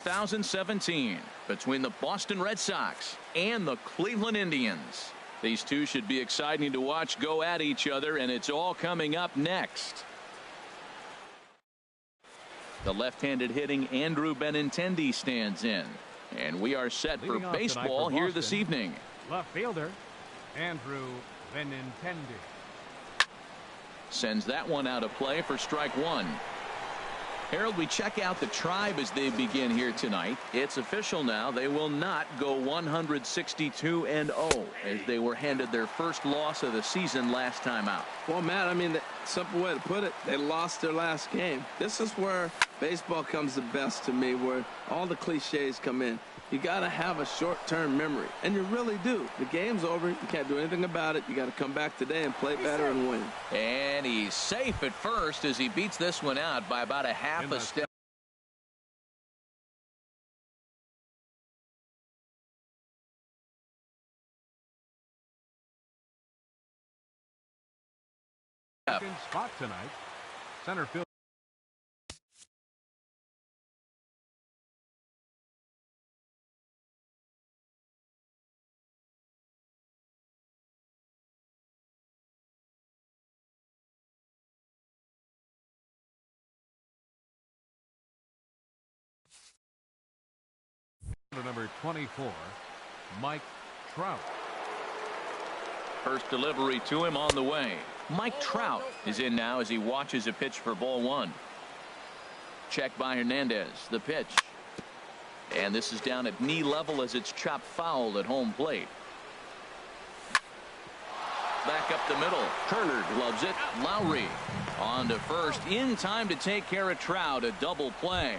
2017 between the Boston Red Sox and the Cleveland Indians. These two should be exciting to watch go at each other, and it's all coming up next. The left-handed hitting Andrew Benintendi stands in, and we are set for baseball here this evening. Left fielder Andrew Benintendi sends that one out of play for strike one. Harold, we check out the Tribe as they begin here tonight. It's official now. They will not go 162-0 as they were handed their first loss of the season last time out. Well, Matt, I mean, the simple way to put it, they lost their last game. This is where baseball comes the best to me, where all the cliches come in. You got to have a short-term memory, and you really do. The game's over. You can't do anything about it. You got to come back today and play better and win. And he's safe at first as he beats this one out by about a half a step. Second spot tonight, center field. Number 24, Mike Trout. First delivery to him on the way. Mike Trout is in now as he watches a pitch for ball one. Check by Hernandez. The pitch. And this is down at knee level as it's chopped foul at home plate. Back up the middle. Turner gloves it. Lowry on to first in time to take care of Trout. A double play.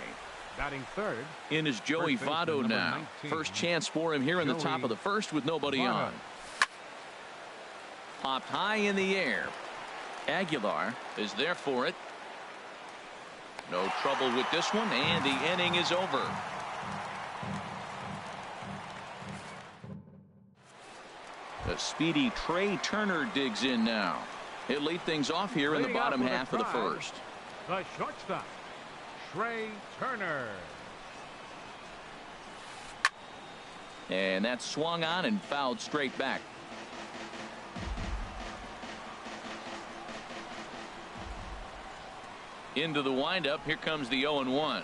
Batting third. In is Joey Votto now. 19. First chance for him here in the top of the first with nobody on. Popped high in the air. Aguilar is there for it. No trouble with this one, and the inning is over. The speedy Trey Turner digs in now. He'll lead things off here in the bottom half of the first. The shortstop, Trey Turner. And that's swung on and fouled straight back. Into the windup. Here comes the 0-1.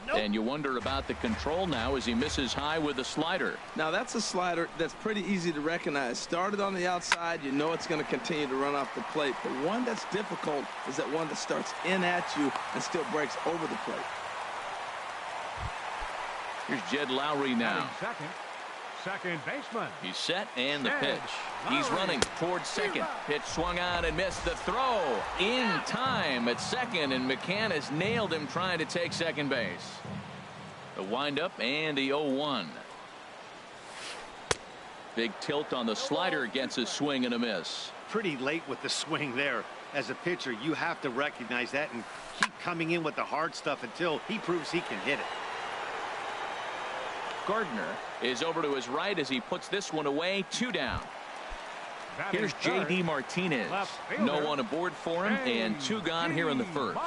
Nope. And you wonder about the control now as he misses high with the slider. Now that's a slider that's pretty easy to recognize. Started on the outside, you know it's going to continue to run off the plate. The one that's difficult is that one that starts in at you and still breaks over the plate. Here's Jed Lowry now. Second baseman. He's set, and the pitch. He's running towards second. Pitch swung on and missed. The throw in time at second, and McCann has nailed him trying to take second base. The windup and the 0-1. Big tilt on the slider gets a swing and a miss. Pretty late with the swing there. As a pitcher, you have to recognize that and keep coming in with the hard stuff until he proves he can hit it. Gardner is over to his right as he puts this one away. 2 down. Here's J.D. Martinez. No one aboard for him, and 2 gone here in the first.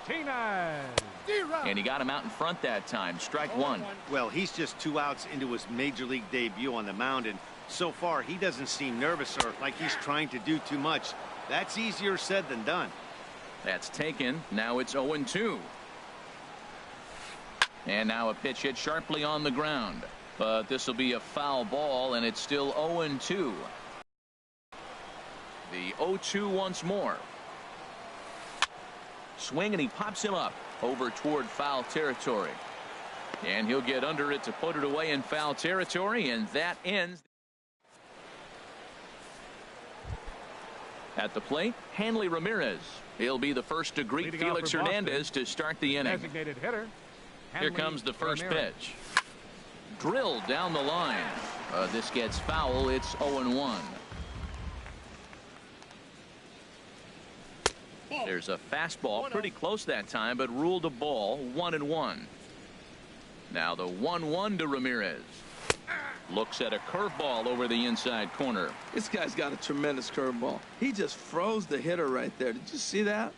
And he got him out in front that time. Strike 1. Well, he's just 2 outs into his major league debut on the mound, and so far he doesn't seem nervous or like he's trying to do too much. That's easier said than done. That's taken. Now it's 0-2. And now a pitch hit sharply on the ground. But this will be a foul ball, and it's still 0-2. The 0-2 once more. Swing, and he pops him up over toward foul territory. And he'll get under it to put it away in foul territory, and that ends. At the plate, Hanley Ramirez. He'll be the first to greet Felix Hernandez to start the inning. Designated hitter. Here comes the first pitch. Drilled down the line. This gets foul. It's 0-1. There's a fastball pretty close that time, but ruled a ball. 1-1. Now the 1-1 to Ramirez. Looks at a curveball over the inside corner. This guy's got a tremendous curveball. He just froze the hitter right there. Did you see that?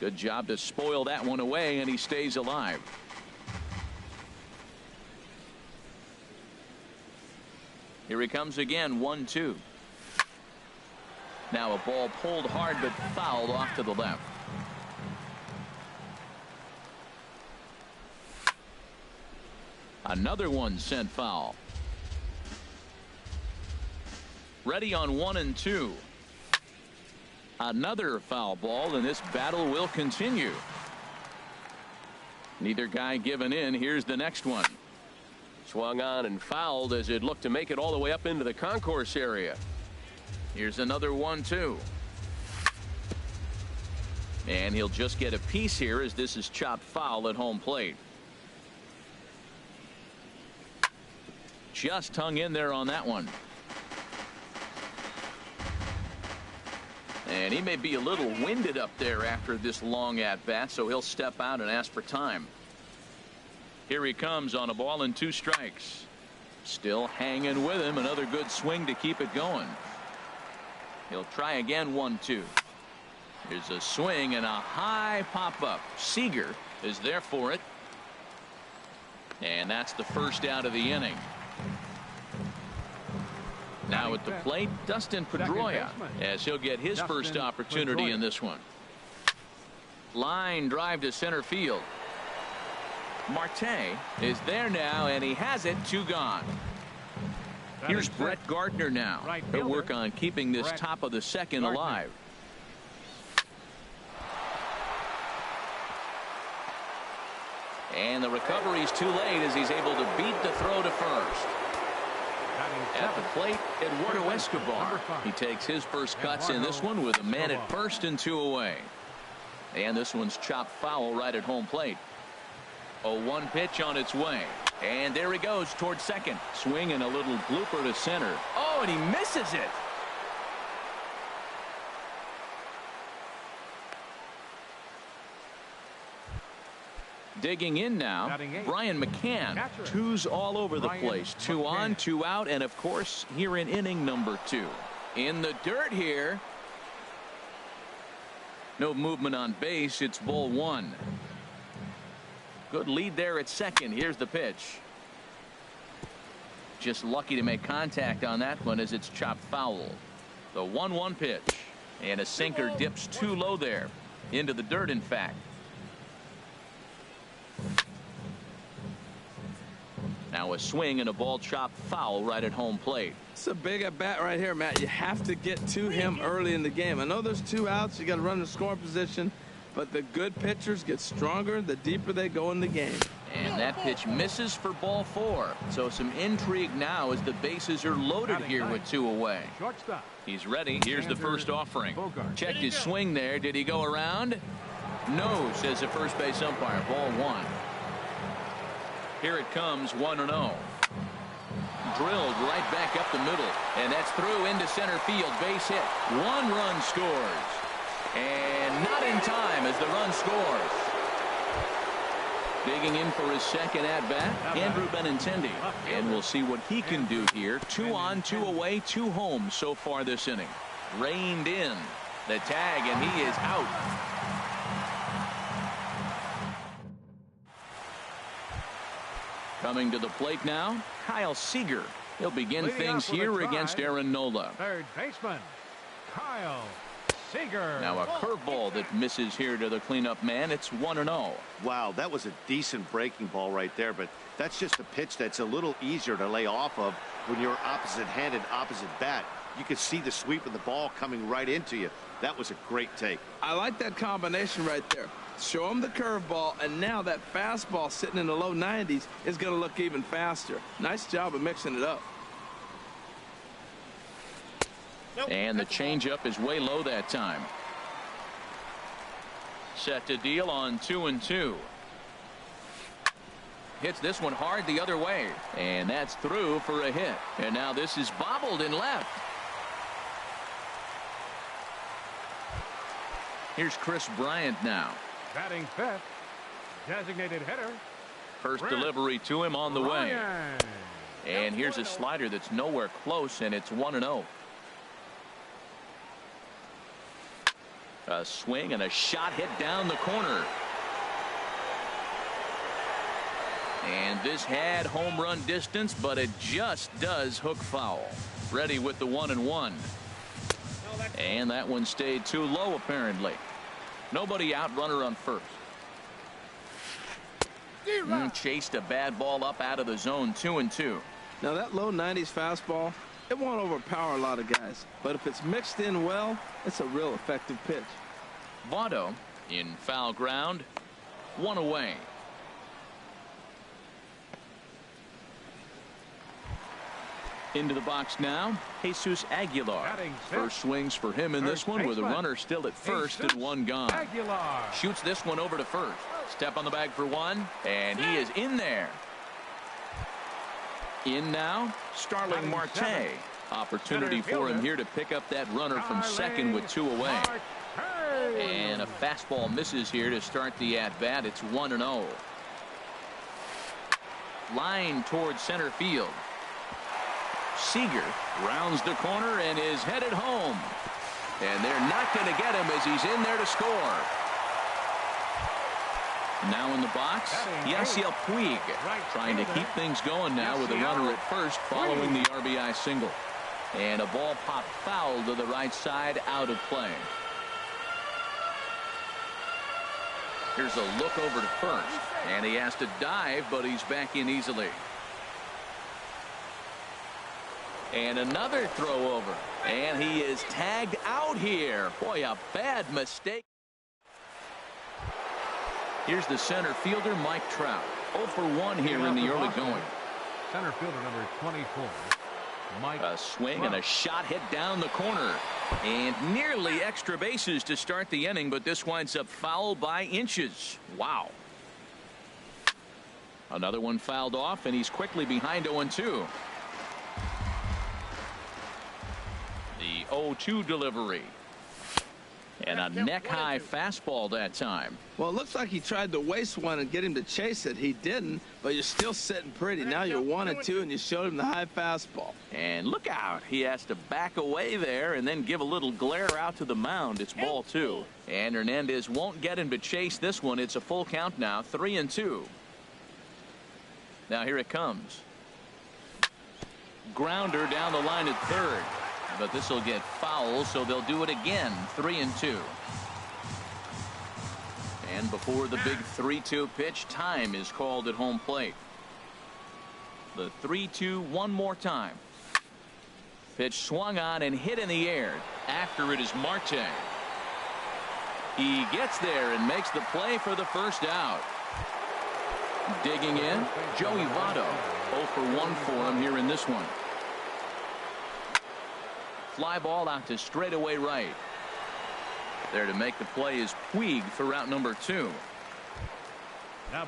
Good job to spoil that one away, and he stays alive. Here he comes again, 1-2. Now a ball pulled hard but fouled off to the left. Another one sent foul. Ready on 1-2. Another foul ball, and this battle will continue. Neither guy giving in. Here's the next one. Swung on and fouled as it looked to make it all the way up into the concourse area. Here's another 1-2. And he'll just get a piece here as this is chopped foul at home plate. Just hung in there on that one. And he may be a little winded up there after this long at bat, so he'll step out and ask for time. Here he comes on a ball and 2 strikes. Still hanging with him. Another good swing to keep it going. He'll try again, 1-2. Here's a swing and a high pop up. Seager is there for it. And that's the first out of the inning. Now at the plate, Dustin Pedroia, as he'll get his first opportunity in this one. Line drive to center field. Marte is there now, and he has it. 2 gone. Here's Brett Gardner now. He'll work on keeping this top of the second alive. And the recovery's too late as he's able to beat the throw to first. At the plate, Eduardo Escobar. He takes his first cuts in this one with a man at first and 2 away. And this one's chopped foul right at home plate. A 1 pitch on its way. And there he goes towards second. Swing and a little blooper to center. Oh, and he misses it. Digging in now, Brian McCann. 2's all over the place. 2 on, 2 out, and of course here in inning number 2. In the dirt here. No movement on base. It's ball 1. Good lead there at second. Here's the pitch. Just lucky to make contact on that one as it's chopped foul. The 1-1 pitch, and a sinker dips too low there into the dirt, in fact. Now a swing and a ball chopped foul right at home plate. It's a big at bat right here, Matt. You have to get to him early in the game. I know there's 2 outs. You got to run the scoring position, but the good pitchers get stronger the deeper they go in the game. And that pitch misses for ball 4. So some intrigue now as the bases are loaded here with 2 away. He's ready. Here's the first offering. Checked his swing there. Did he go around? No, says the first base umpire. Ball 1. Here it comes, 1-0. Drilled right back up the middle, and that's through into center field. Base hit. 1 run scores, and not in time as the run scores. Digging in for his second at bat, Andrew Benintendi, and we'll see what he can do here. 2 on, 2 away, 2 home so far this inning. Reined in the tag, and he is out. Coming to the plate now, Kyle Seager. He'll begin things here against Aaron Nola. Third baseman, Kyle Seager. Now a curveball that misses here to the cleanup man. It's 1-0. Wow, that was a decent breaking ball right there, but that's just a pitch that's a little easier to lay off of when you're opposite-handed, opposite bat. You could see the sweep of the ball coming right into you. That was a great take. I like that combination right there. Show him the curveball, and now that fastball sitting in the low 90s is going to look even faster. Nice job of mixing it up. And the changeup is way low that time. Set to deal on 2-2. Hits this one hard the other way, and that's through for a hit. And now this is bobbled in left. Here's Chris Bryant now. Batting 5th, designated hitter. First delivery to him on the way. And here's a slider that's nowhere close, and it's 1-0. A swing and a shot hit down the corner. And this had home run distance, but it just does hook foul. Ready with the 1-1. And that one stayed too low, apparently. Nobody out, runner on first. Chased a bad ball up out of the zone, 2-2. Now that low 90s fastball, it won't overpower a lot of guys, but if it's mixed in well, it's a real effective pitch. Votto in foul ground, 1 away. Into the box now, Jesus Aguilar. First swings for him in this one with a runner still at first and one gone. Shoots this one over to first. Step on the bag for one, and he is in there. In now, Starling Marte. Opportunity for him here to pick up that runner from second with 2 away. And a fastball misses here to start the at-bat. It's 1-0. Line towards center field. Seager rounds the corner and is headed home. And they're not going to get him as he's in there to score. Now in the box, Yasiel Puig trying to keep things going now with a runner at first following the RBI single. And a ball popped foul to the right side, out of play. Here's a look over to first, and he has to dive, but he's back in easily. And another throw over, and he is tagged out here. Boy, a bad mistake. Here's the center fielder, Mike Trout. 0 for 1 here in the early going. Center fielder number 24, Mike. A swing and a shot hit down the corner. And nearly extra bases to start the inning, but this winds up foul by inches. Wow. Another one fouled off, and he's quickly behind 0-2. The 0-2 delivery. And a neck-high fastball that time. Well, it looks like he tried to waste one and get him to chase it. He didn't, but you're still sitting pretty. Now you're 1-2, and you showed him the high fastball. And look out. He has to back away there and then give a little glare out to the mound. It's ball 2. And Hernandez won't get him to chase this one. It's a full count now, 3-2. Now here it comes. Grounder down the line at third. But this will get foul, so they'll do it again. 3-2. And before the big 3-2 pitch, time is called at home plate. The 3-2 one more time. Pitch swung on and hit in the air. After it is Marte. He gets there and makes the play for the first out. Digging in, Joey Votto. 0 for 1 for him here in this one. Fly ball out to straightaway right. There to make the play is Puig for route number 2.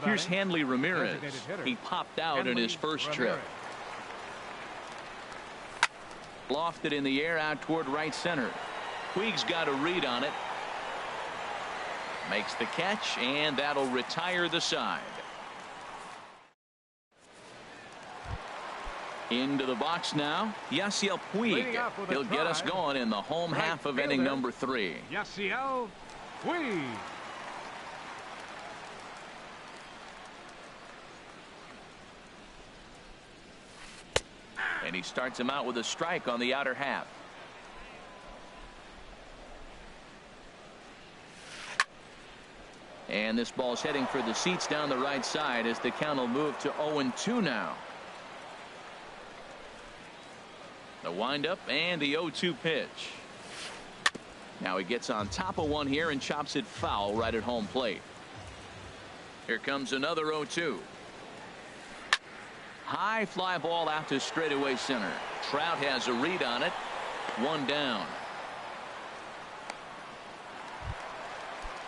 Here's Hanley Ramirez. He popped out in his first trip. Lofted in the air out toward right center. Puig's got a read on it. Makes the catch, and that'll retire the side. Into the box now, Yasiel Puig. He'll get us going in the home half of inning number 3. Yasiel Puig. And he starts him out with a strike on the outer half. And this ball's heading for the seats down the right side as the count will move to 0-2 now. The windup and the 0-2 pitch. Now he gets on top of one here and chops it foul right at home plate. Here comes another 0-2. High fly ball out to straightaway center. Trout has a read on it. 1 down.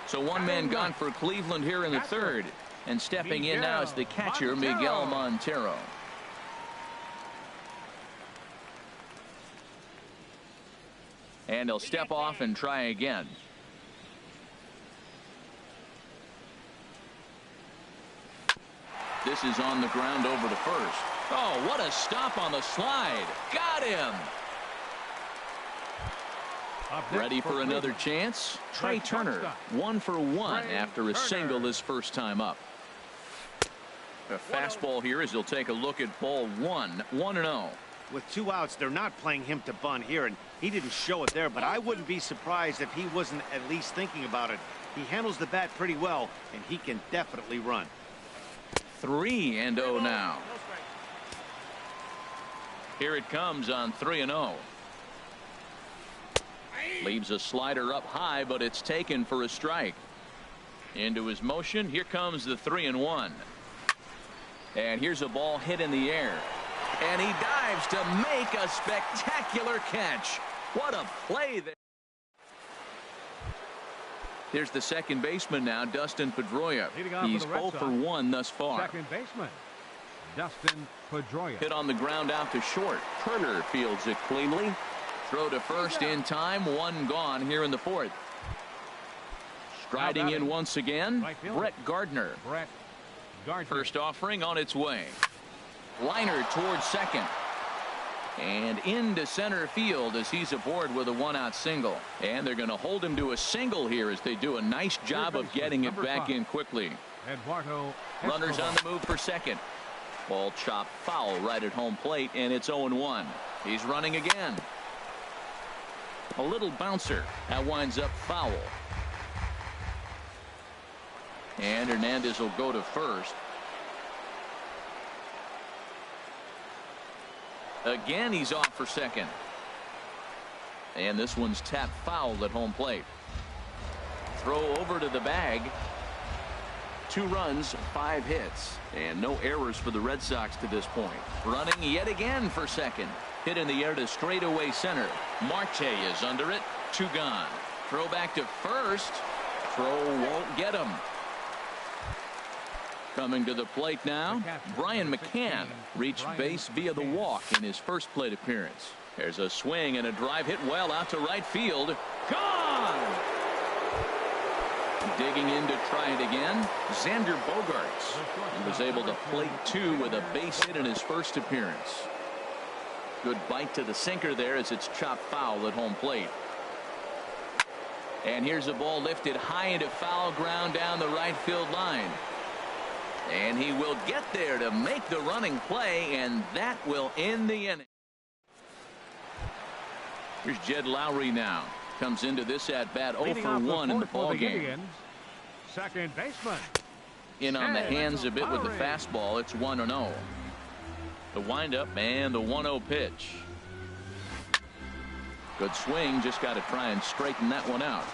So one man gone for Cleveland here in the third. And stepping in now is the catcher, Miguel Montero. And he'll step off and try again. This is on the ground over to first. Oh, what a stop on the slide. Got him. Ready for another chance. Trey Turner, 1 for 1 after a single his first time up. A fastball here as he'll take a look at ball 1, 1-0. With 2 outs, they're not playing him to bunt here, and he didn't show it there, but I wouldn't be surprised if he wasn't at least thinking about it. He handles the bat pretty well, and he can definitely run. 3-0 now. Here it comes on 3-0. Leaves a slider up high, but it's taken for a strike. Into his motion. Here comes the 3-1. And here's a ball hit in the air. And he dives to make a spectacular catch. What a play there. Here's the second baseman now, Dustin Pedroia. He's 0 for 1 thus far. Second baseman, Dustin Pedroia. Hit on the ground out to short. Turner fields it cleanly. Throw to first in time. 1 gone here in the 4th. Striding in once again, Brett Gardner. First offering on its way. Liner towards second. And into center field as he's aboard with a 1-out single. And they're going to hold him to a single here as they do a nice job of getting it back in quickly. Runners on the move for second. Ball chopped foul right at home plate, and it's 0-1. He's running again. A little bouncer. That winds up foul. And Hernandez will go to first. Again, he's off for second. And this one's tapped foul at home plate. Throw over to the bag. 2 runs, 5 hits, and no errors for the Red Sox to this point. Running yet again for second. Hit in the air to straightaway center. Marte is under it. 2 gone. Throw back to first. Throw won't get him. Coming to the plate now, Brian McCann reached base via the walk in his first plate appearance. There's a swing and a drive hit well out to right field. Gone! Digging in to try it again, Xander Bogaerts. He was able to plate 2 with a base hit in his first appearance. Good bite to the sinker there as it's chopped foul at home plate. And here's a ball lifted high into foul ground down the right field line. And he will get there to make the running play, and that will end the inning. Here's Jed Lowry now. Comes into this at bat 0 for 1 in the ball game. Second baseman. In on the hands a bit with the fastball. It's 1-0. The windup and the 1-0 pitch. Good swing. Just got to try and straighten that one out.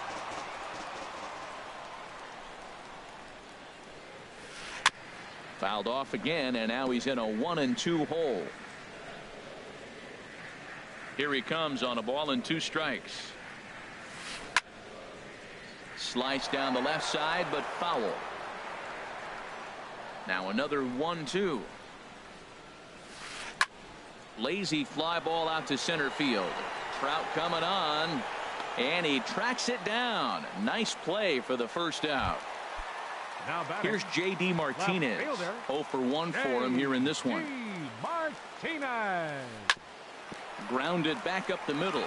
Fouled off again, and now he's in a 1-2 hole. Here he comes on a ball and 2 strikes. Slice down the left side, but foul. Now another 1-2. Lazy fly ball out to center field. Trout coming on, and he tracks it down. Nice play for the first out. Here's J.D. Martinez. 0 for 1 for him here in this one. Martinez. Grounded back up the middle.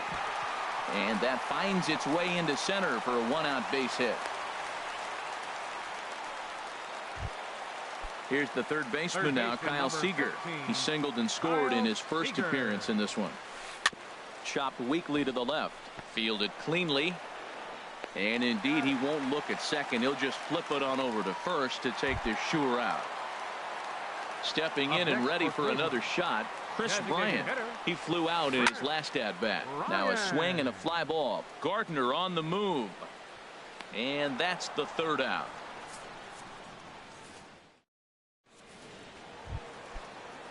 And that finds its way into center for a 1-out base hit. Here's the third baseman now, Kyle Seager. He singled and scored in his first appearance in this one. Chopped weakly to the left. Fielded cleanly. And indeed, he won't look at second. He'll just flip it on over to first to take the sure out. Stepping in and ready for another shot, Chris Bryant. He flew out in his last at bat. Now a swing and a fly ball. Gardner on the move. And that's the 3rd out.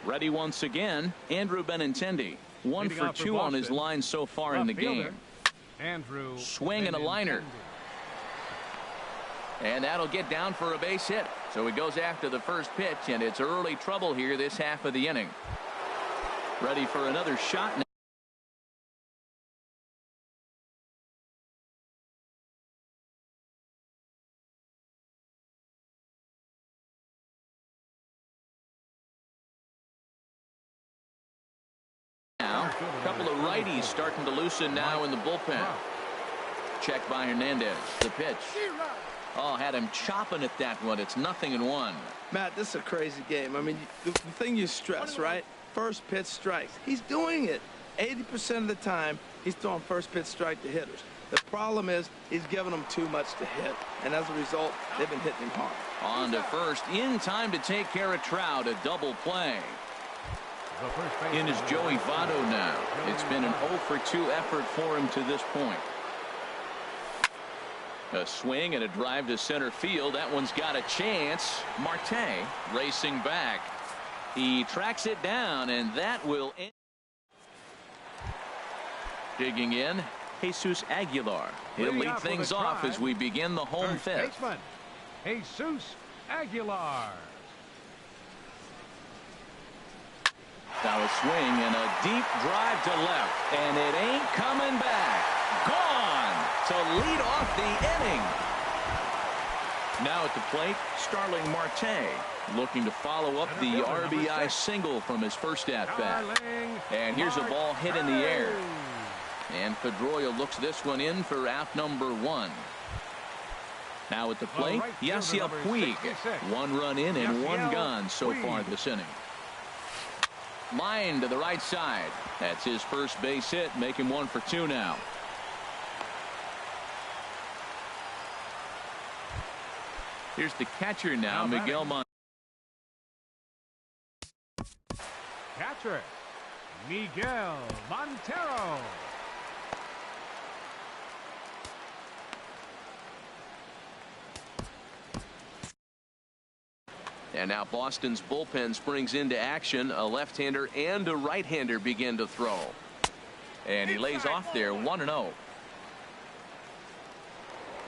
Ready once again, Andrew Benintendi. 1 for 2 on his line so far in the game. Andrew swing and a liner. And that'll get down for a base hit. So he goes after the first pitch, and it's early trouble here this half of the inning. Ready for another shot. Now, a couple of righties starting to loosen now in the bullpen. check by Hernandez. The pitch. Oh, had him chopping at that one. It's 0-1. Matt, this is a crazy game. I mean, the thing you stress, right? First pitch strikes. He's doing it. 80% of the time, he's throwing first pitch strike to hitters. The problem is he's giving them too much to hit, and as a result, they've been hitting him hard. On to first, in time to take care of Trout, a double play. In is Joey Votto now. It's been an 0-for-2 effort for him to this point. A swing and a drive to center field. That one's got a chance. Marte racing back. He tracks it down, and that will end. Digging in, Jesus Aguilar. He'll lead things off as we begin the home fifth. Jesus Aguilar. Now a swing and a deep drive to left, and it ain't coming back. Gone to lead off the inning. Now at the plate, Starling Marte looking to follow up the RBI single from his first at-bat. And here's a ball hit in the air. And Pedroia looks this one in for out number 1. Now at the plate, Yasiel Puig. 1 run in and 1 gone so far this inning. Line to the right side. That's his first base hit, making 1 for 2 now. Here's the catcher now, Miguel Montero. Catcher, Miguel Montero. And now Boston's bullpen springs into action. A left-hander and a right-hander begin to throw. And he lays off there, 1-0.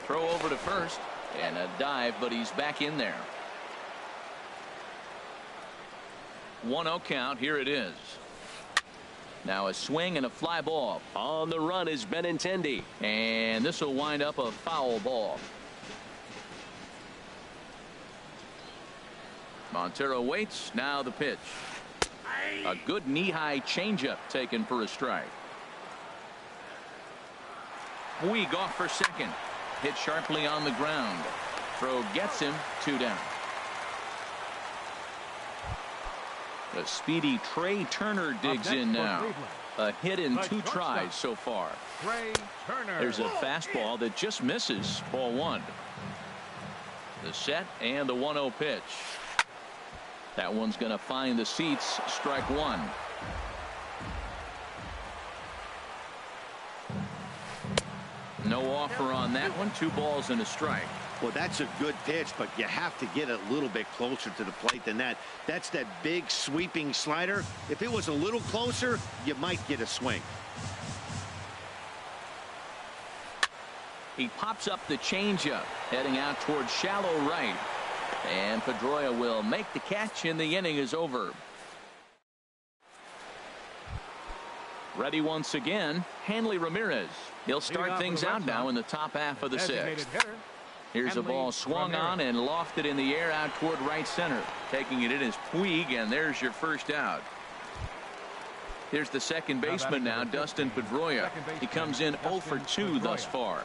Throw over to first. And a dive, but he's back in there. 1-0 count. Here it is. Now a swing and a fly ball. On the run is Benintendi. And this will wind up a foul ball. Montero waits. Now the pitch. A good knee-high changeup taken for a strike. Puig off for second. Hit sharply on the ground. Throw gets him. 2 down. The speedy Trey Turner digs in now. A hit in 2 tries so far. There's a fastball that just misses. Ball 1. The set and the 1-0 pitch. That one's going to find the seats. Strike 1. No offer on that one. 2 balls and a strike. Well, that's a good pitch, but you have to get a little bit closer to the plate than that. That's that big sweeping slider. If it was a little closer, you might get a swing. He pops up the changeup, heading out towards shallow right. And Pedroia will make the catch, and the inning is over. Ready once again, Hanley Ramirez. He'll start things out now in the top half of the 6th. Here's a ball swung on and lofted in the air out toward right center. Taking it in is Puig, and there's your first out. Here's the second baseman now, Dustin Pedroia. He comes in 0 for 2 thus far.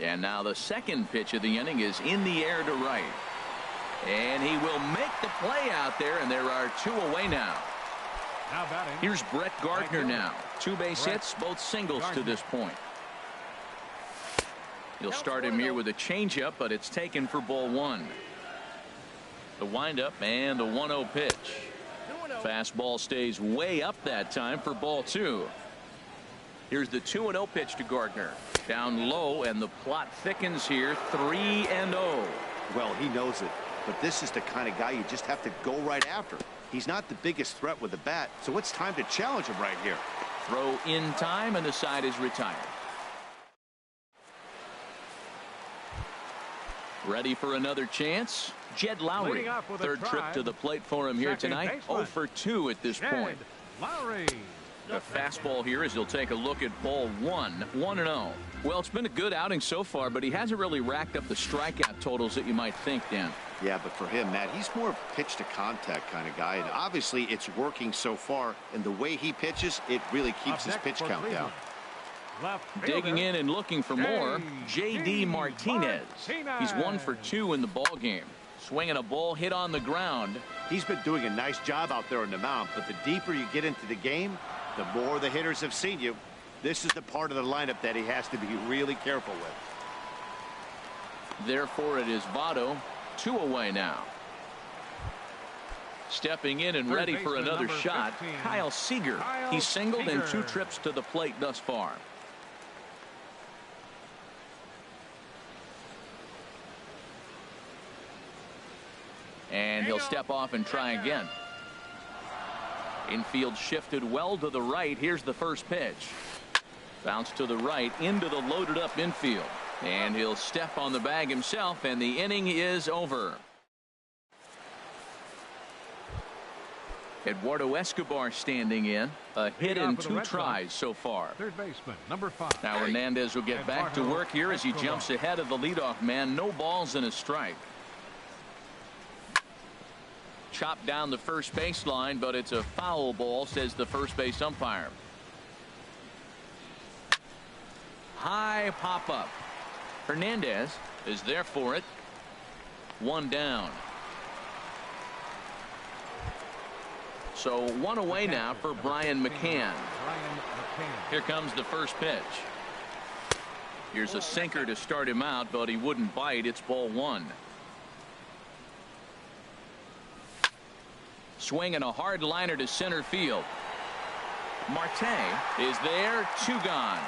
And now the second pitch of the inning is in the air to right. And he will make the play out there, and there are 2 away now. Here's Brett Gardner now. 2 base hits, both singles to this point. He'll start him here with a changeup, but it's taken for ball 1. The windup and the 1-0 pitch. Fastball stays way up that time for ball 2. Here's the 2-0 pitch to Gardner. Down low, and the plot thickens here. 3-0. Well, he knows it, but this is the kind of guy you just have to go right after. He's not the biggest threat with the bat, so it's time to challenge him right here. Throw in time, and the side is retired. Ready for another chance? Jed Lowry. Third trip to the plate for him here tonight. 0 for 2 at this point. Lowry. The fastball here as he'll take a look at ball 1. 1-0. Well, it's been a good outing so far, but he hasn't really racked up the strikeout totals that you might think, Dan. Yeah, but for him, Matt, he's more of a pitch to contact kind of guy, and obviously it's working so far, and the way he pitches, it really keeps his pitch count down. Digging in and looking for more, J.D. Martinez. He's 1 for 2 in the ball game. Swinging a ball hit on the ground. He's been doing a nice job out there on the mound, but the deeper you get into the game, the more the hitters have seen you. This is the part of the lineup that he has to be really careful with. Therefore, it is Votto, 2 away now. Stepping in and ready for another shot, Kyle Seager. He's singled in 2 trips to the plate thus far. And he'll step off and try again. Infield shifted well to the right. Here's the first pitch. Bounce to the right into the loaded up infield. And he'll step on the bag himself, and the inning is over. Eduardo Escobar standing in. A hit in 2 tries so far. Third baseman, number 5. Now Hernandez will get back to work here as he jumps ahead of the leadoff man. No balls and a strike. Chopped down the first baseline, but it's a foul ball, says the first base umpire. High pop up. Hernandez is there for it. 1 down. So 1 away now for Brian McCann. Here comes the first pitch. Here's a sinker to start him out, but he wouldn't bite. It's ball 1. Swinging a hard liner to center field. Marte is there. 2 gone.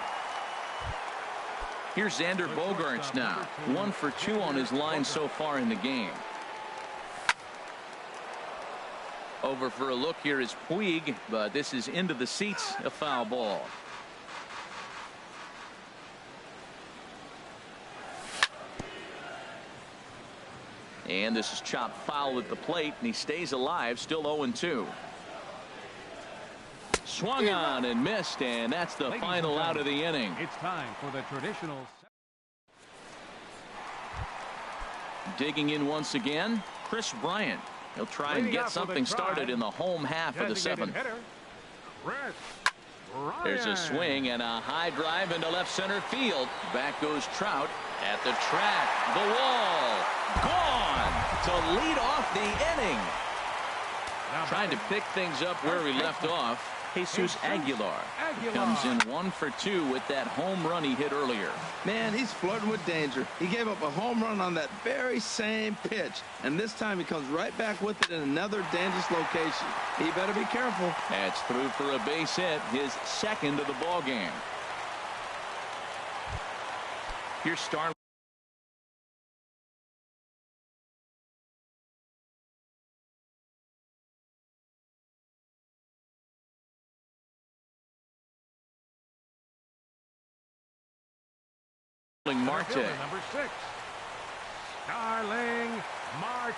Here's Xander Bogaerts now. 1 for 2 on his line so far in the game. Over for a look here is Puig, but this is into the seats. A foul ball. And this is chopped foul at the plate, and he stays alive, still 0-2. Swung on and missed, and that's the final out of the inning. It's time for the traditional. Digging in once again, Chris Bryant. He'll try and get something started in the home half of the 7th. There's a swing and a high drive into left center field. Back goes Trout at the track. The wall. Gone to lead off the inning. Trying to pick things up where we left off. Jesus Aguilar comes in 1 for 2 with that home run he hit earlier. Man, he's flirting with danger. He gave up a home run on that very same pitch, and this time he comes right back with it in another dangerous location. He better be careful. That's through for a base hit, his 2nd of the ball game. Here's Starling. Marte. Number 6. Starling Marte.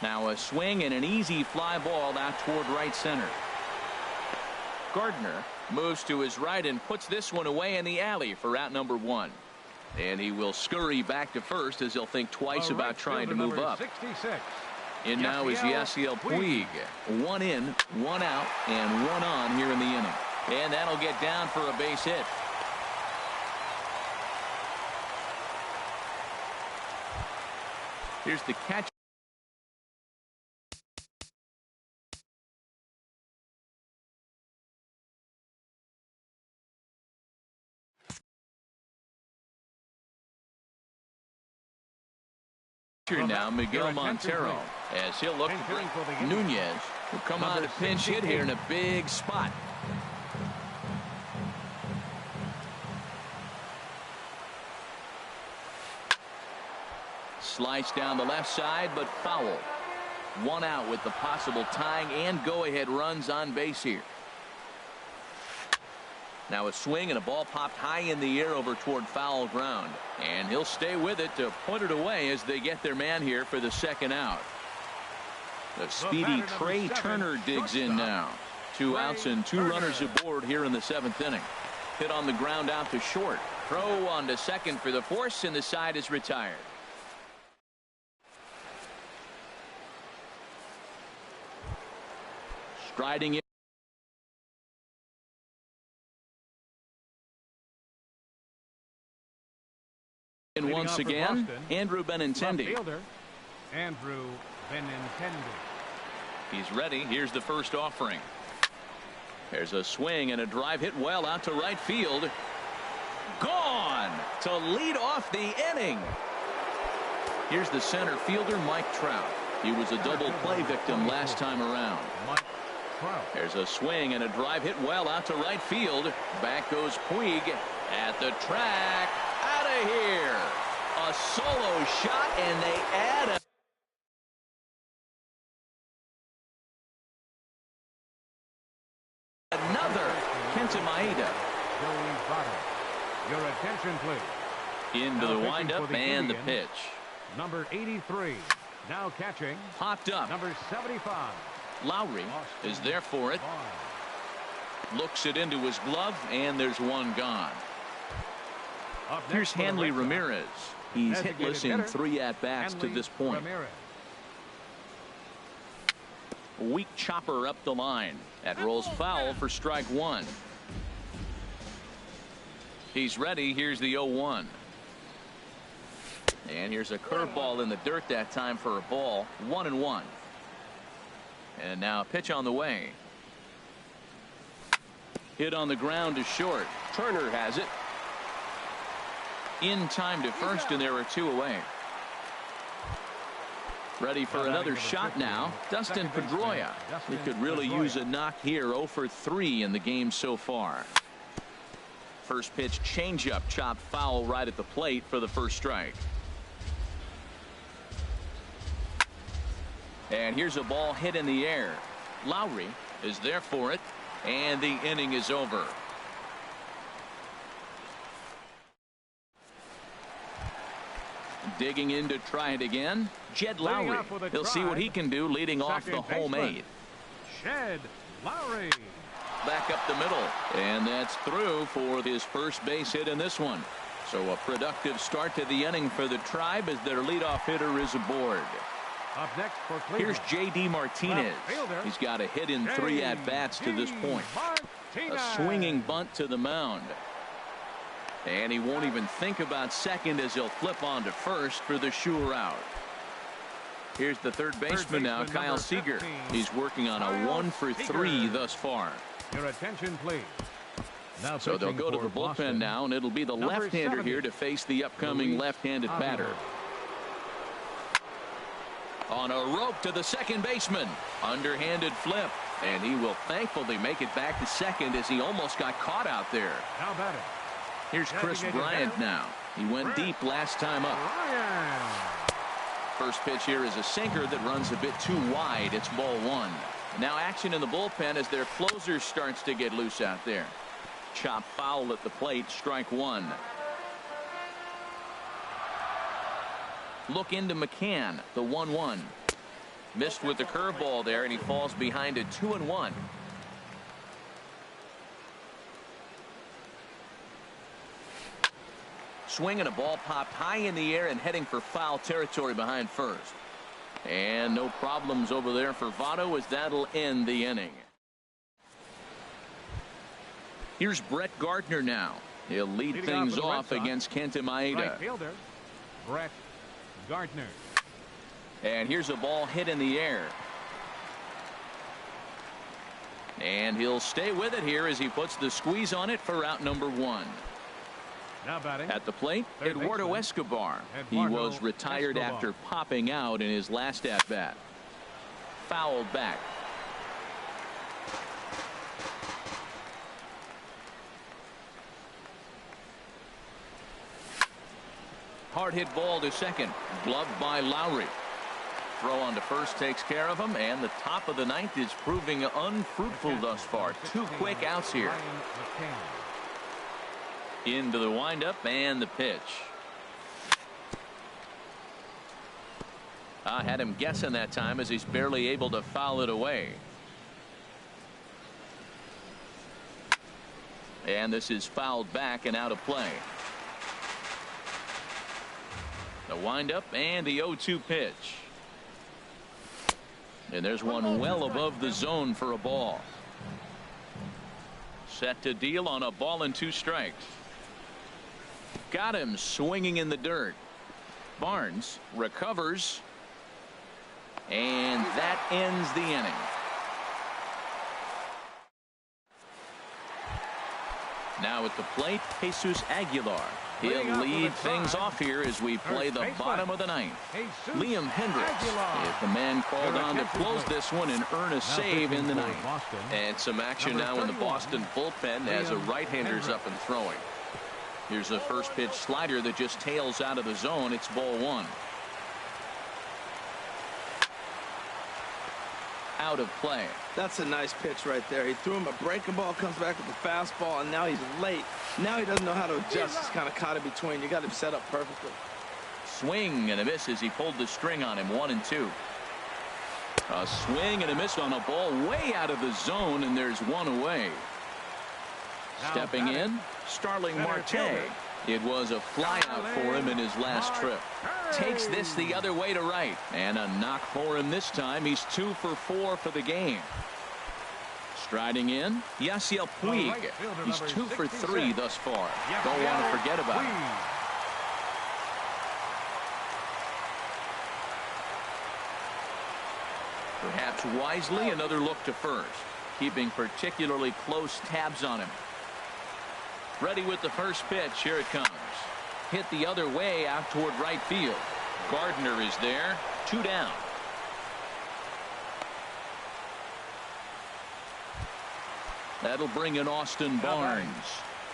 Now a swing and an easy fly ball out toward right center. Gardner moves to his right and puts this one away in the alley for out number 1. And he will scurry back to first as he'll think twice about trying to move up. 66. In now is Yasiel Puig. 1 in, 1 out, and 1 on here in the inning. And that'll get down for a base hit. Here's the catch. Now Miguel Montero as he'll look for Nunez, who come out a pinch hit here in a big spot. Slice down the left side, but foul. 1 out with the possible tying and go-ahead runs on base here. Now a swing and a ball popped high in the air over toward foul ground, and he'll stay with it to put it away as they get their man here for the 2nd out. The speedy Trey Turner digs in now. 2 outs and 2 runners aboard here in the 7th inning. Hit on the ground out to short. Throw on to second for the force, and the side is retired. Striding in. And Leading once off for again, Boston, Andrew left Benintendi. fielder, Andrew Benintendi. He's ready. Here's the first offering. There's a swing and a drive hit well out to right field. Gone to lead off the inning. Here's the center fielder, Mike Trout. He was a double play victim last time around. Mike Trout. There's a swing and a drive hit well out to right field. Back goes Puig at the track. Out of here. A solo shot, and they add another. Kenta Maeda. Joey Votto. Your attention, please. Into the windup and the pitch. Number 83. Now catching. Popped up. Number 75. Lowry is there for it. Looks it into his glove, and there's one gone. Here's Hanley Ramirez. He's hitless in 3 at-bats to this point. Weak chopper up the line. That rolls foul for strike 1. He's ready. Here's the 0-1. And here's a curveball in the dirt that time for a ball. 1-1. And now a pitch on the way. Hit on the ground to short. Turner has it. In time to first, and there are 2 away. Ready for another shot now. Dustin Pedroia. He could really use a knock here. 0 for 3 in the game so far. First pitch changeup, chopped foul right at the plate for the first strike. And here's a ball hit in the air. Lowry is there for it, and the inning is over. Digging in to try it again, Jed Lowry. He'll see what he can do leading off the home 8. Jed Lowry. Back up the middle, and that's through for his first base hit in this one. So a productive start to the inning for the Tribe as their leadoff hitter is aboard. Up next for Cleveland. Here's J.D. Martinez. He's got a hit in 3 at-bats to this point. A swinging bunt to the mound. And he won't even think about second as he'll flip on to first for the sure out. Here's the third baseman now, Kyle Seager. He's working on a 1 for 3 thus far. Your attention, please. Now so they'll go to the bullpen Boston. now, and it'll be the left-hander here to face the upcoming left-handed batter. On a rope to the second baseman. Underhanded flip. And he will thankfully make it back to second as he almost got caught out there. How about it? Here's Chris Bryant now. He went deep last time up. First pitch here is a sinker that runs a bit too wide. It's ball 1. Now action in the bullpen as their closer starts to get loose out there. Chop foul at the plate. Strike 1. Look into McCann, the 1-1. Missed with the curveball there, and he falls behind a 2-1. Swing and a ball popped high in the air and heading for foul territory behind first. And no problems over there for Votto as that'll end the inning. Here's Brett Gardner now. He'll lead things off against Kenta Maeda. Right fielder, Brett Gardner. And here's a ball hit in the air. And he'll stay with it here as he puts the squeeze on it for out number 1. Now batting at the plate, Eduardo Escobar. He was retired after popping out in his last at bat. Fouled back. Hard hit ball to second. Gloved by Lowry. Throw on to first takes care of him, and the top of the 9th is proving unfruitful thus far. 2 quick outs here. Into the windup and the pitch. I had him guessing that time as he's barely able to foul it away. And this is fouled back and out of play. The windup and the 0-2 pitch. And there's one well above the zone for a ball. Set to deal on a ball and 2 strikes. Got him swinging in the dirt. Barnes recovers. And that ends the inning. Now at the plate, Jesus Aguilar. He'll lead things off here as we play the bottom of the ninth. Liam Hendricks is the man called on to close this one and earn a save in the ninth. And some action now in the Boston bullpen as a right-hander's up and throwing. Here's a first pitch slider that just tails out of the zone. It's ball one. Out of play. That's a nice pitch right there. He threw him a breaking ball, comes back with the fastball, and now he's late. Now he doesn't know how to adjust. He's kind of caught in between. You got him set up perfectly. Swing and a miss as he pulled the string on him. 1-2. A swing and a miss on a ball way out of the zone, and there's one away. Stepping in, Starling Marte. It was a flyout for him in his last trip. Takes this the other way to right. And a knock for him this time. He's 2 for 4 for the game. Striding in, Yasiel Puig. He's 2 for 3 thus far. Don't want to forget about him. Perhaps wisely, another look to first. Keeping particularly close tabs on him. Ready with the first pitch. Here it comes. Hit the other way out toward right field. Gardner is there. 2 down. That'll bring in Austin Barnes.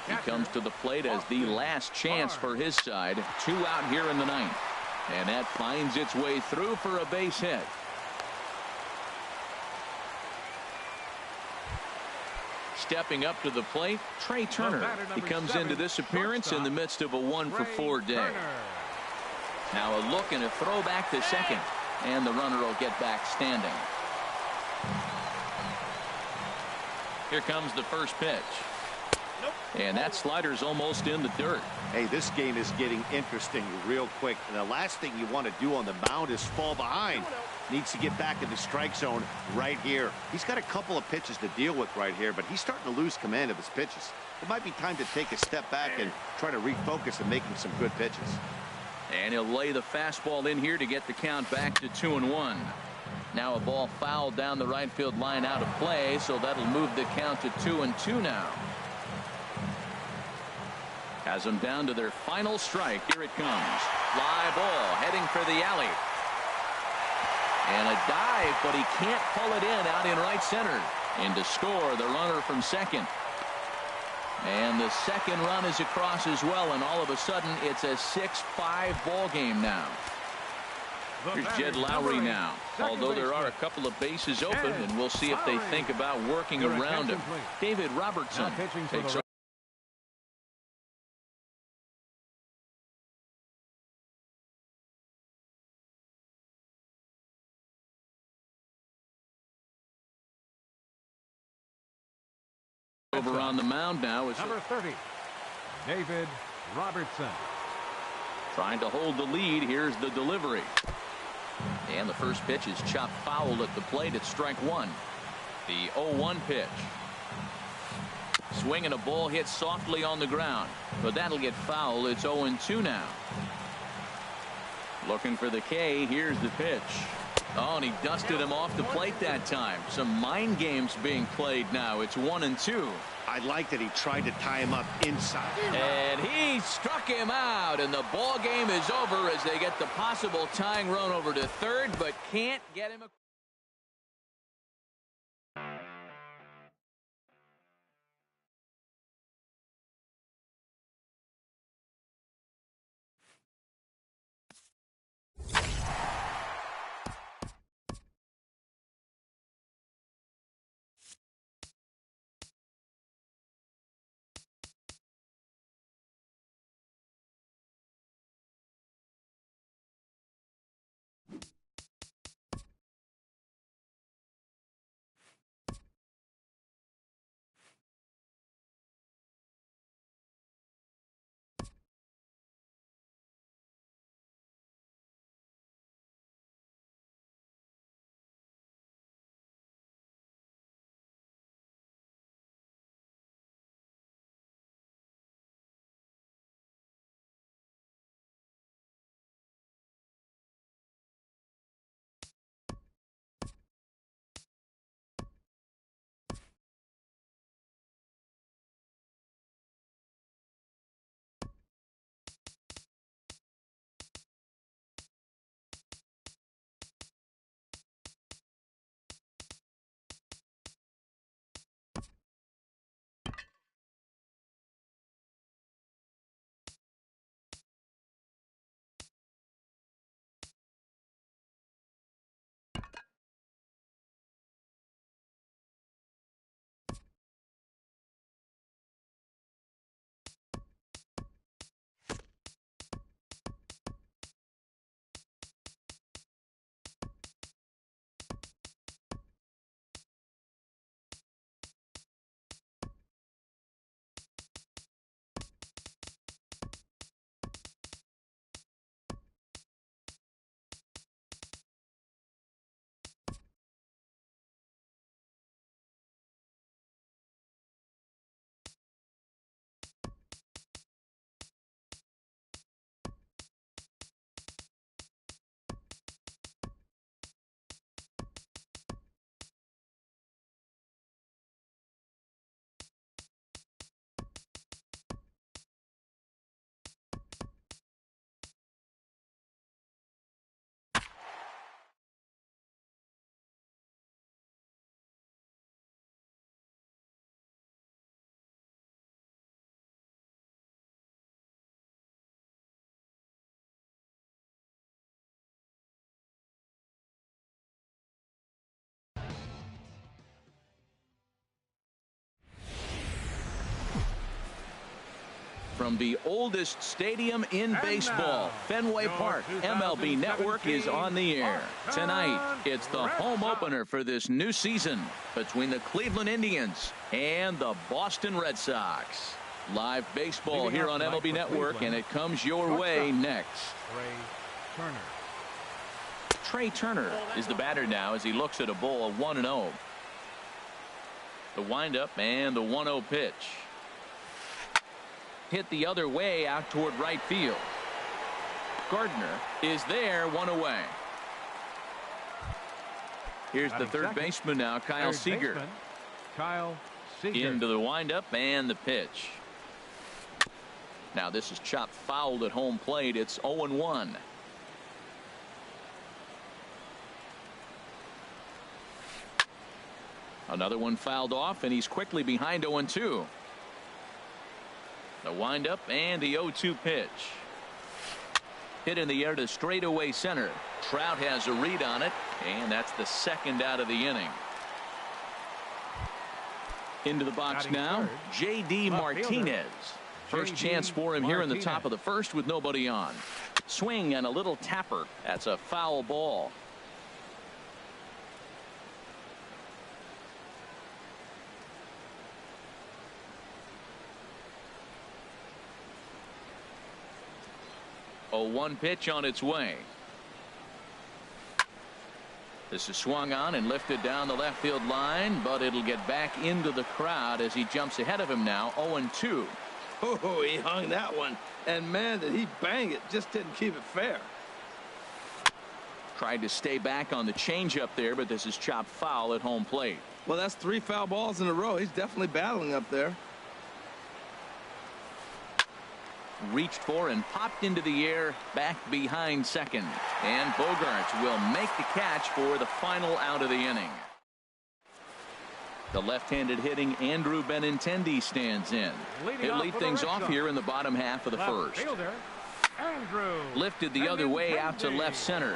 He comes to the plate as the last chance for his side. 2 out here in the ninth. And that finds its way through for a base hit. Stepping up to the plate, Trey Turner. He comes into this appearance in the midst of a 1 for 4 day. Now a look and a throw back to second. And the runner will get back standing. Here comes the first pitch. And that slider's almost in the dirt. Hey, this game is getting interesting real quick. And the last thing you want to do on the mound is fall behind. Needs to get back in the strike zone right here. He's got a couple of pitches to deal with right here, but he's starting to lose command of his pitches. It might be time to take a step back and try to refocus and making some good pitches. And he'll lay the fastball in here to get the count back to 2-1. Now a ball fouled down the right field line out of play, so that'll move the count to 2-2 now. Has them down to their final strike. Here it comes. Fly ball heading for the alley. And a dive, but he can't pull it in out in right center. And to score, the runner from second. And the second run is across as well, and all of a sudden it's a 6-5 ball game now. Here's Jed Lowry now. Although there are a couple of bases open, and we'll see if they think about working around him. David Robertson takes over. Over on the mound now is number 30, David Robertson. Trying to hold the lead. Here's the delivery. And the first pitch is chopped foul at the plate. It's strike one. The 0-1 pitch. Swing and a ball hit softly on the ground. But that'll get foul. It's 0-2 now. Looking for the K. Here's the pitch. Oh, and he dusted him off the plate that time. Some mind games being played now. It's 1-2. I like that he tried to tie him up inside. And he struck him out, and the ball game is over as they get the possible tying run over to third, but can't get him. from the oldest stadium in baseball, Fenway Park. MLB Network is on the air. Tonight, it's the home opener for this new season between the Cleveland Indians and the Boston Red Sox. Live baseball here on MLB Network, and it comes your way next. Trey Turner is the batter now as he looks at a ball 1-0. The windup and the 1-0 pitch. Hit the other way out toward right field. Gardner is there, one away. Here's the third baseman now, Kyle Seager. Into the windup and the pitch. Now this is chopped foul at home plate. It's 0-1. Another one fouled off, and he's quickly behind 0-2. The windup and the 0-2 pitch. Hit in the air to straightaway center. Trout has a read on it, and that's the second out of the inning. Into the box now, J.D. Martinez. First chance for him here in the top of the first with nobody on. Swing and a little tapper. That's a foul ball. A 1 pitch on its way. This is swung on and lifted down the left field line, but it'll get back into the crowd as he jumps ahead of him now. 0-2. Oh, he hung that one, and man, did he bang it. Just didn't keep it fair. Tried to stay back on the changeup there, but this is chopped foul at home plate. Well, that's 3 foul balls in a row. He's definitely battling up there. Reached for and popped into the air back behind second, and Bogaerts will make the catch for the final out of the inning. The left-handed hitting Andrew Benintendi stands in. He'll lead things off here in the bottom half of the first. Lifted the other way out to left center.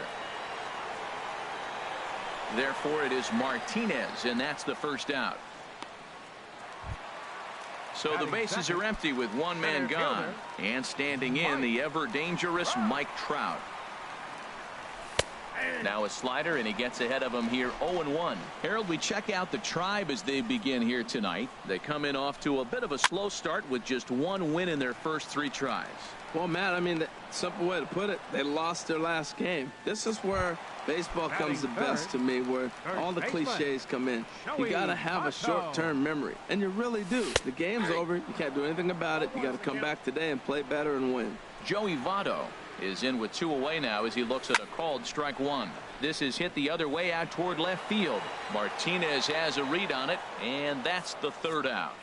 Therefore it is Martinez, and that's the first out. So the bases are empty with one man gone, and standing in the ever dangerous Mike Trout. Now a slider, and he gets ahead of him here. 0-1. Harold, we check out the Tribe as they begin here tonight. They come in off to a bit of a slow start with just 1 win in their first 3 tries. Well, Matt, I mean, the simple way to put it, they lost their last game. This is where baseball comes the best to me, where all the cliches come in. You got to have a short-term memory, and you really do. The game's over. You can't do anything about it. You got to come back today and play better and win. Joey Votto is in with 2 away now as he looks at a called strike 1. This is hit the other way out toward left field. Martinez has a read on it, and that's the third out.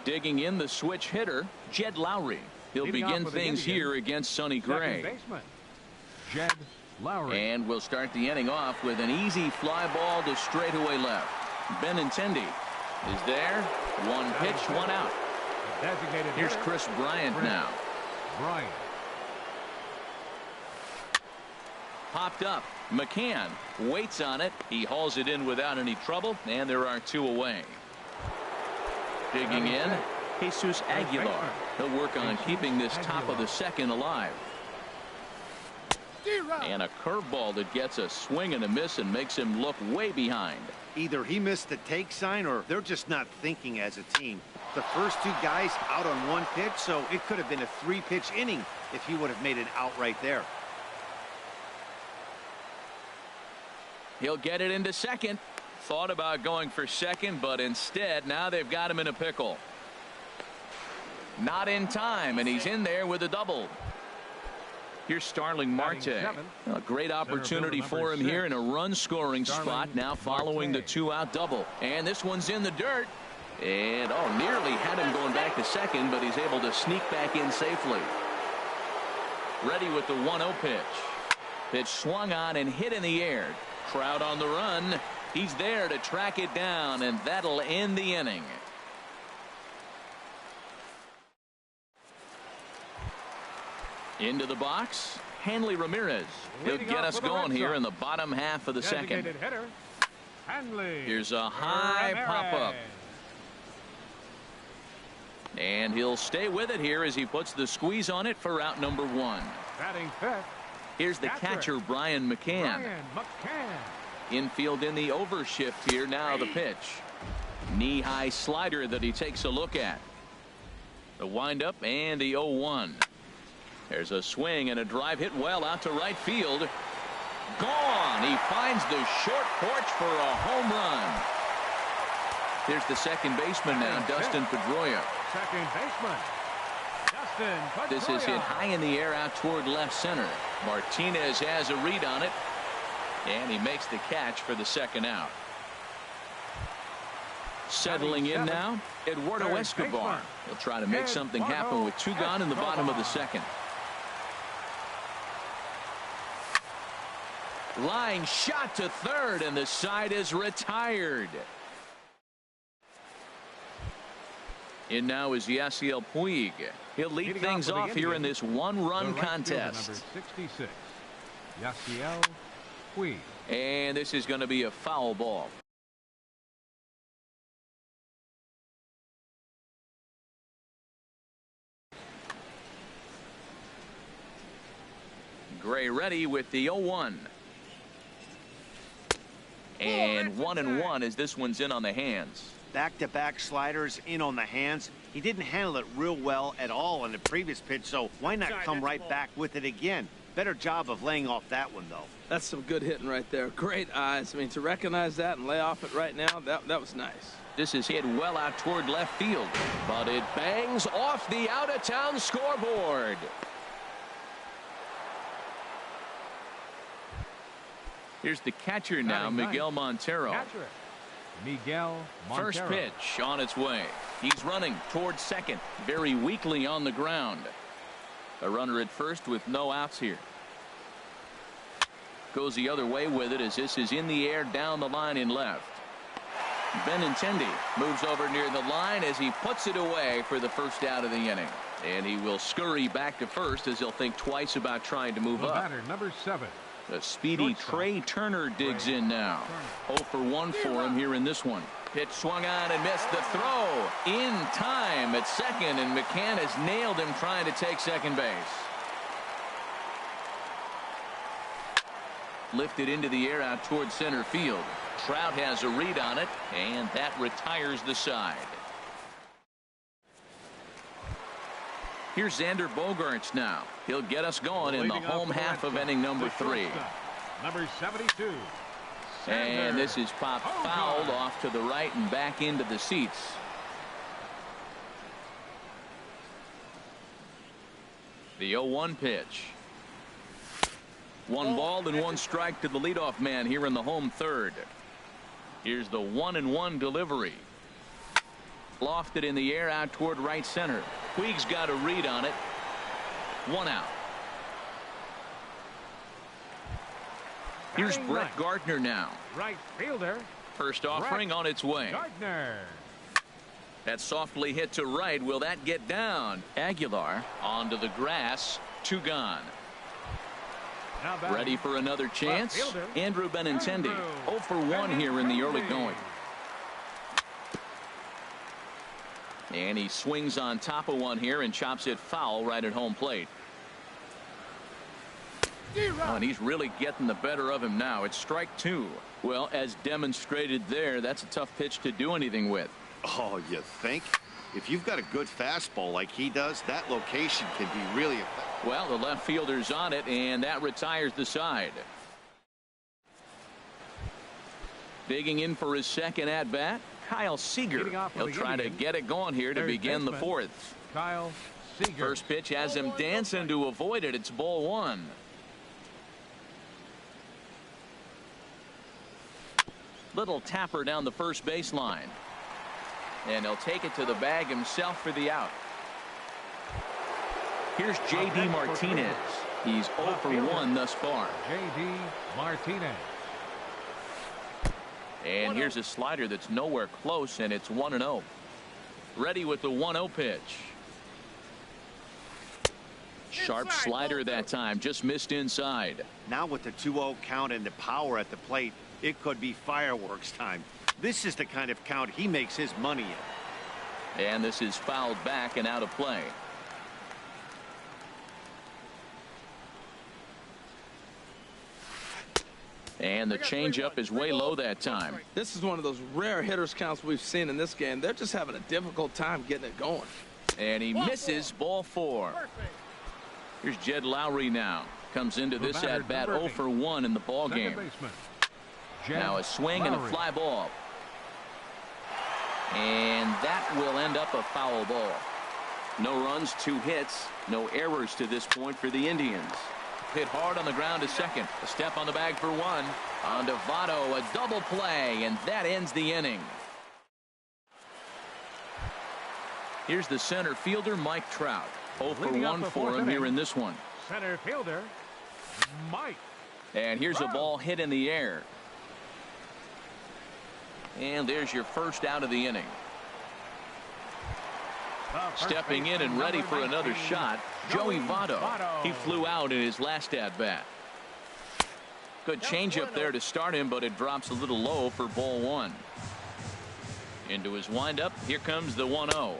Digging in the switch hitter, Jed Lowry. He'll begin things here against Sonny Gray. Jed Lowry. And we'll start the inning off with an easy fly ball to straightaway left. Benintendi is there. 1 pitch, 1 out. Here's Chris Bryant now. Bryant. Popped up. McCann waits on it. He hauls it in without any trouble, and there are 2 away. Digging in, Jesus Aguilar. He'll work on keeping this top of the second alive. And a curveball that gets a swing and a miss and makes him look way behind. Either he missed the take sign or they're just not thinking as a team. The first 2 guys out on 1 pitch, so it could have been a 3-pitch inning if he would have made it out right there. He'll get it into second. Thought about going for second, but instead now they've got him in a pickle. Not in time, and he's in there with a double. Here's Starling Marte. A great opportunity for him here in a run-scoring spot now following the 2-out double. And this one's in the dirt. And, nearly had him going back to second, but he's able to sneak back in safely. Ready with the 1-0 pitch. Pitch swung on and hit in the air. Crowd on the run. He's there to track it down, and that'll end the inning. Into the box, Hanley Ramirez. He'll get us going here in the bottom half of the second. Here's a high pop-up. And he'll stay with it here as he puts the squeeze on it for out number 1. Batting fifth. Here's the catcher, Brian McCann. Infield in the overshift here. Now the pitch. Knee-high slider that he takes a look at. The windup and the 0-1. There's a swing and a drive hit well out to right field. Gone. He finds the short porch for a home run. Here's the second baseman now, Dustin Pedroia. Second baseman, Dustin Pedroia. This is hit high in the air out toward left center. Martinez has a read on it, and he makes the catch for the second out. Settling in now, Eduardo Escobar. He'll try to make something happen with 2 gone in the bottom of the second. Line shot to third, and the side is retired. In now is Yasiel Puig. He'll lead things off here in this 1-run contest. Number 66, Yasiel Puig. And this is going to be a foul ball. Gray ready with the 0-1. And 1-1 as this one's in on the hands. Back-to-back sliders in on the hands. He didn't handle it real well at all on the previous pitch, so why not come right back with it again? Better job of laying off that one, though. That's some good hitting right there. Great eyes. I mean, to recognize that and lay off it right now, that was nice. This is hit well out toward left field, but it bangs off the out-of-town scoreboard. Here's the catcher now, Miguel Montero. Catcher, Miguel Montero. First pitch on its way. He's running towards second, very weakly on the ground. A runner at first with no outs here. Goes the other way with it as this is in the air down the line in left. Benintendi moves over near the line as he puts it away for the first out of the inning. And he will scurry back to first as he'll think twice about trying to move up. Batter, number 7. The speedy Trey Turner digs in now. 0 for 1 for him here in this one. Pitch swung on and missed. The throw in time at second, and McCann has nailed him trying to take second base. Lifted into the air out towards center field. Trout has a read on it, and that retires the side. Here's Xander Bogaerts now. He'll get us going in the home half of inning number 3. Number 72. And this is popped fouled off to the right and back into the seats. The 0-1 pitch. 1 ball and 1 strike to the leadoff man here in the home third. Here's the 1-1 delivery. Lofted in the air out toward right center. Puig's got a read on it. 1 out. Here's Brett Gardner now. Right fielder. First offering on its way. Gardner. That softly hit to right. Will that get down? Aguilar onto the grass. 2 gone. Ready for another chance. Andrew Benintendi. 0 for 1 here in the early going. And he swings on top of one here and chops it foul right at home plate. Oh, and he's really getting the better of him now. It's strike 2. Well, as demonstrated there, that's a tough pitch to do anything with. Oh, you think? If you've got a good fastball like he does, that location can be really effective. Well, the left fielder's on it, and that retires the side. Digging in for his second at bat, Kyle Seager. He'll try to get it going here to begin the 4th. Kyle Seager. First pitch has him dancing to avoid it. It's ball 1. Little tapper down the first baseline. And he'll take it to the bag himself for the out. Here's J.D. Martinez. He's 0 for 1 thus far. J.D. Martinez. And here's a slider that's nowhere close, and it's 1-0. Ready with the 1-0 pitch. Sharp slider that time, just missed inside. Now with the 2-0 count and the power at the plate, it could be fireworks time. This is the kind of count he makes his money in. And this is fouled back and out of play. And the changeup is way low that time. This is one of those rare hitters counts we've seen in this game. They're just having a difficult time getting it going. And he misses ball 4. Here's Jed Lowry now. Comes into this at bat 0 for 1 in the ball game. Now a swing and a fly ball. And that will end up a foul ball. No runs, 2 hits, no errors to this point for the Indians. Hit hard on the ground to second. A step on the bag for 1. On to Votto, a double play, and that ends the inning. Here's the center fielder, Mike Trout. 0 for 1 for him here in this one. Center fielder, Mike. And here's a ball hit in the air. And there's your first out of the inning. Stepping in and ready for another shot, Joey Votto. He flew out in his last at bat. Good changeup there to start him, but it drops a little low for ball 1. Into his windup, here comes the 1-0.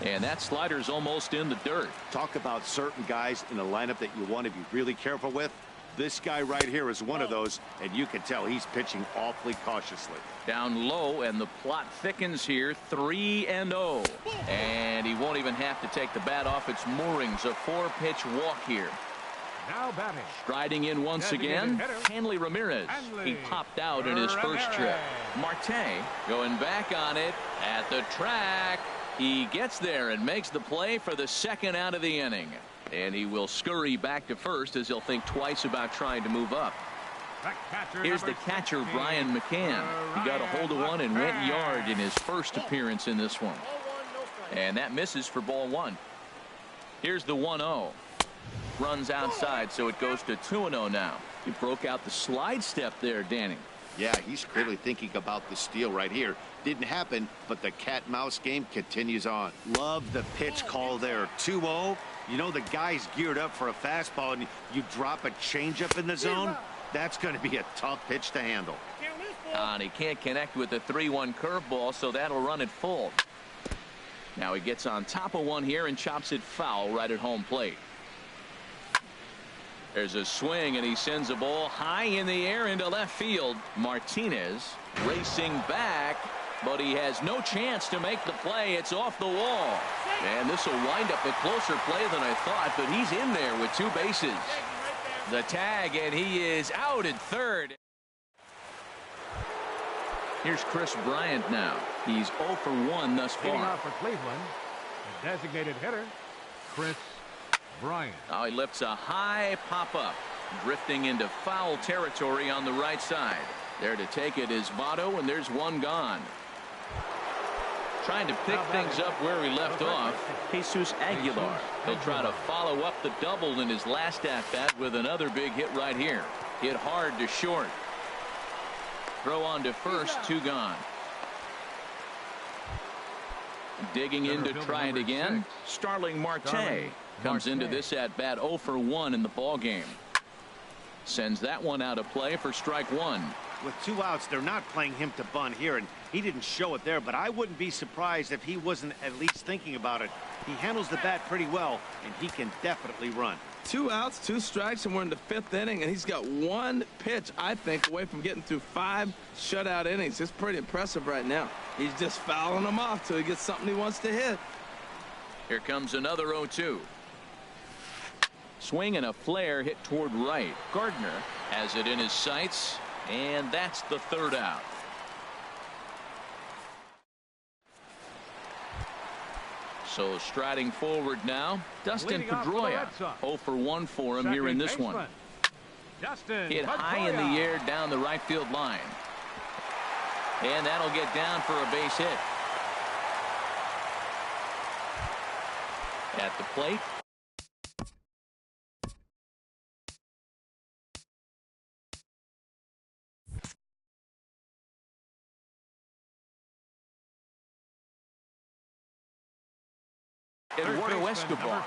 And that slider's almost in the dirt. Talk about certain guys in a lineup that you want to be really careful with. This guy right here is one of those, and you can tell he's pitching awfully cautiously. Down low, and the plot thickens here. 3-0. And he won't even have to take the bat off its moorings. A 4-pitch walk here. Now batting. Striding in once again, Hanley Ramirez. He popped out in his first trip. Marte going back on it at the track. He gets there and makes the play for the second out of the inning. And he will scurry back to first as he'll think twice about trying to move up. Here's the catcher, Brian McCann. He got a hold of one and went yard in his first appearance in this one. And that misses for ball 1. Here's the 1-0. Runs outside, so it goes to 2-0 now. He broke out the slide step there, Danny. Yeah, he's clearly thinking about the steal right here. Didn't happen, but the cat-mouse game continues on. Love the pitch call there. 2-0. You know the guy's geared up for a fastball, and you drop a changeup in the zone. That's going to be a tough pitch to handle. And he can't connect with the 3-1 curveball, so that'll run it full. Now he gets on top of one here and chops it foul right at home plate. There's a swing, and he sends a ball high in the air into left field. Martinez racing back, but he has no chance to make the play. It's off the wall. And this will wind up a closer play than I thought, but he's in there with 2 bases. The tag, and he is out at third. Here's Chris Bryant now. He's 0 for 1 thus Leading far. off for Cleveland, the designated hitter, Chris Bryant. Now he lifts a high pop-up, drifting into foul territory on the right side. There to take it is Votto, and there's one gone. Trying to pick things up where he left off, Jesus Aguilar. He'll try to follow up the double in his last at-bat with another big hit right here. Hit hard to short. Throw on to first, 2 gone. Digging in to try it again, Starling Marte comes into this at-bat 0 for 1 in the ball game. Sends that one out of play for strike 1. With 2 outs, they're not playing him to bunt here, and he didn't show it there, but I wouldn't be surprised if he wasn't at least thinking about it. He handles the bat pretty well, and he can definitely run. 2 outs, 2 strikes, and we're in the 5th inning, and he's got 1 pitch, I think, away from getting through 5 shutout innings. It's pretty impressive right now. He's just fouling them off till he gets something he wants to hit. Here comes another 0-2. Swing and a flare hit toward right. Gardner has it in his sights, and that's the 3rd out. So striding forward now, Dustin Pedroia. 0 for 1 for him here in this one. Hit high in the air down the right field line. And that'll get down for a base hit. At the plate, Eduardo Escobar.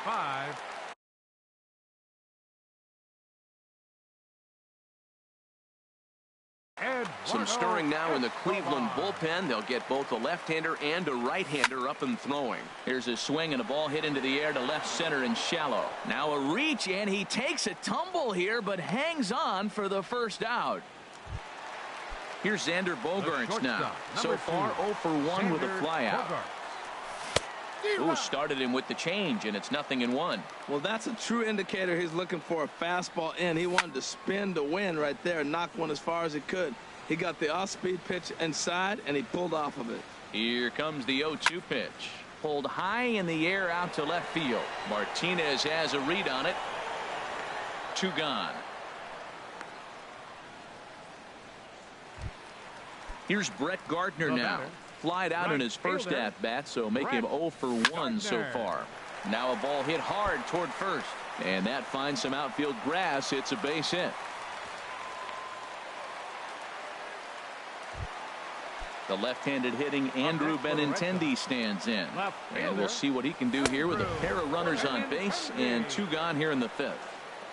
Some stirring now in the Cleveland bullpen. They'll get both a left-hander and a right-hander up and throwing. Here's a swing and a ball hit into the air to left center and shallow. Now a reach, and he takes a tumble here but hangs on for the first out. Here's Xander Bogaerts now. So far 0 for 1 with a flyout. Ooh, started him with the change, and it's 0-1. Well, that's a true indicator he's looking for a fastball in. He wanted to spin to win right there and knock one as far as he could. He got the off-speed pitch inside, and he pulled off of it. Here comes the 0-2 pitch. Pulled high in the air out to left field. Martinez has a read on it. 2 gone. Here's Brett Gardner now. Flied out in his first at-bat, so make him 0 for 1 so far. Now a ball hit hard toward first, and that finds some outfield grass. It's a base hit. The left-handed hitting Andrew Benintendi stands in, and we'll see what he can do here with a pair of runners on base and 2 gone here in the 5th.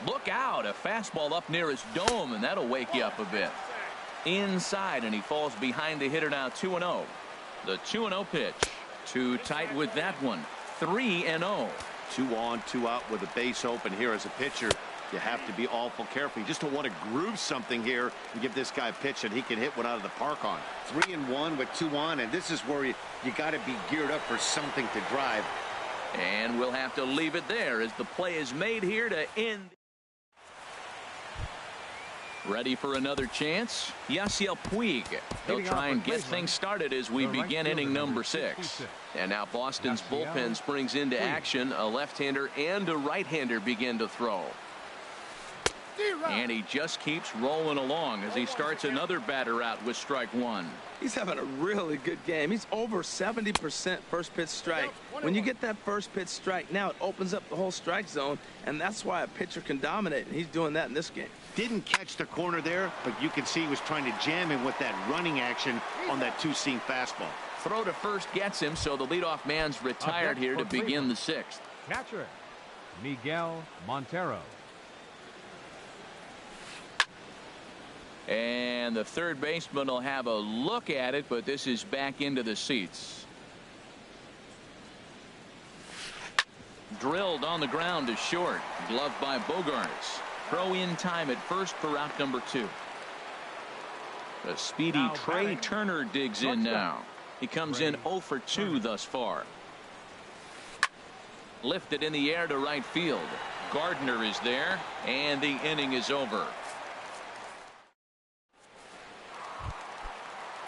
Look out, a fastball up near his dome, and that'll wake you up a bit. Inside, and he falls behind the hitter now. 2-0. The 2-0 pitch. Too tight with that one. 3-0. 2 on, 2 out with a base open here as a pitcher. You have to be awful careful. You just don't want to groove something here and give this guy a pitch that he can hit one out of the park on. 3-1 with 2 on, and this is where you got to be geared up for something to drive. And we'll have to leave it there as the play is made here to end. Ready for another chance? Yasiel Puig. He'll try and get things started as we begin inning number 6. And now Boston's bullpen springs into action. A left-hander and a right-hander begin to throw. And he just keeps rolling along as he starts another batter out with strike 1. He's having a really good game. He's over 70% first pitch strike. When you get that first pitch strike, now it opens up the whole strike zone, and that's why a pitcher can dominate, and he's doing that in this game. Didn't catch the corner there, but you can see he was trying to jam him with that running action on that 2-seam fastball. Throw to first gets him, so the leadoff man's retired here to begin the 6th. Catcher, Miguel Montero. And the third baseman will have a look at it, but this is back into the seats. Drilled on the ground to short. Gloved by Bogaerts. Throw in time at first for out number 2. The speedy Trey Turner digs in now. He comes in 0 for 2 thus far. Lifted in the air to right field. Gardner is there, and the inning is over.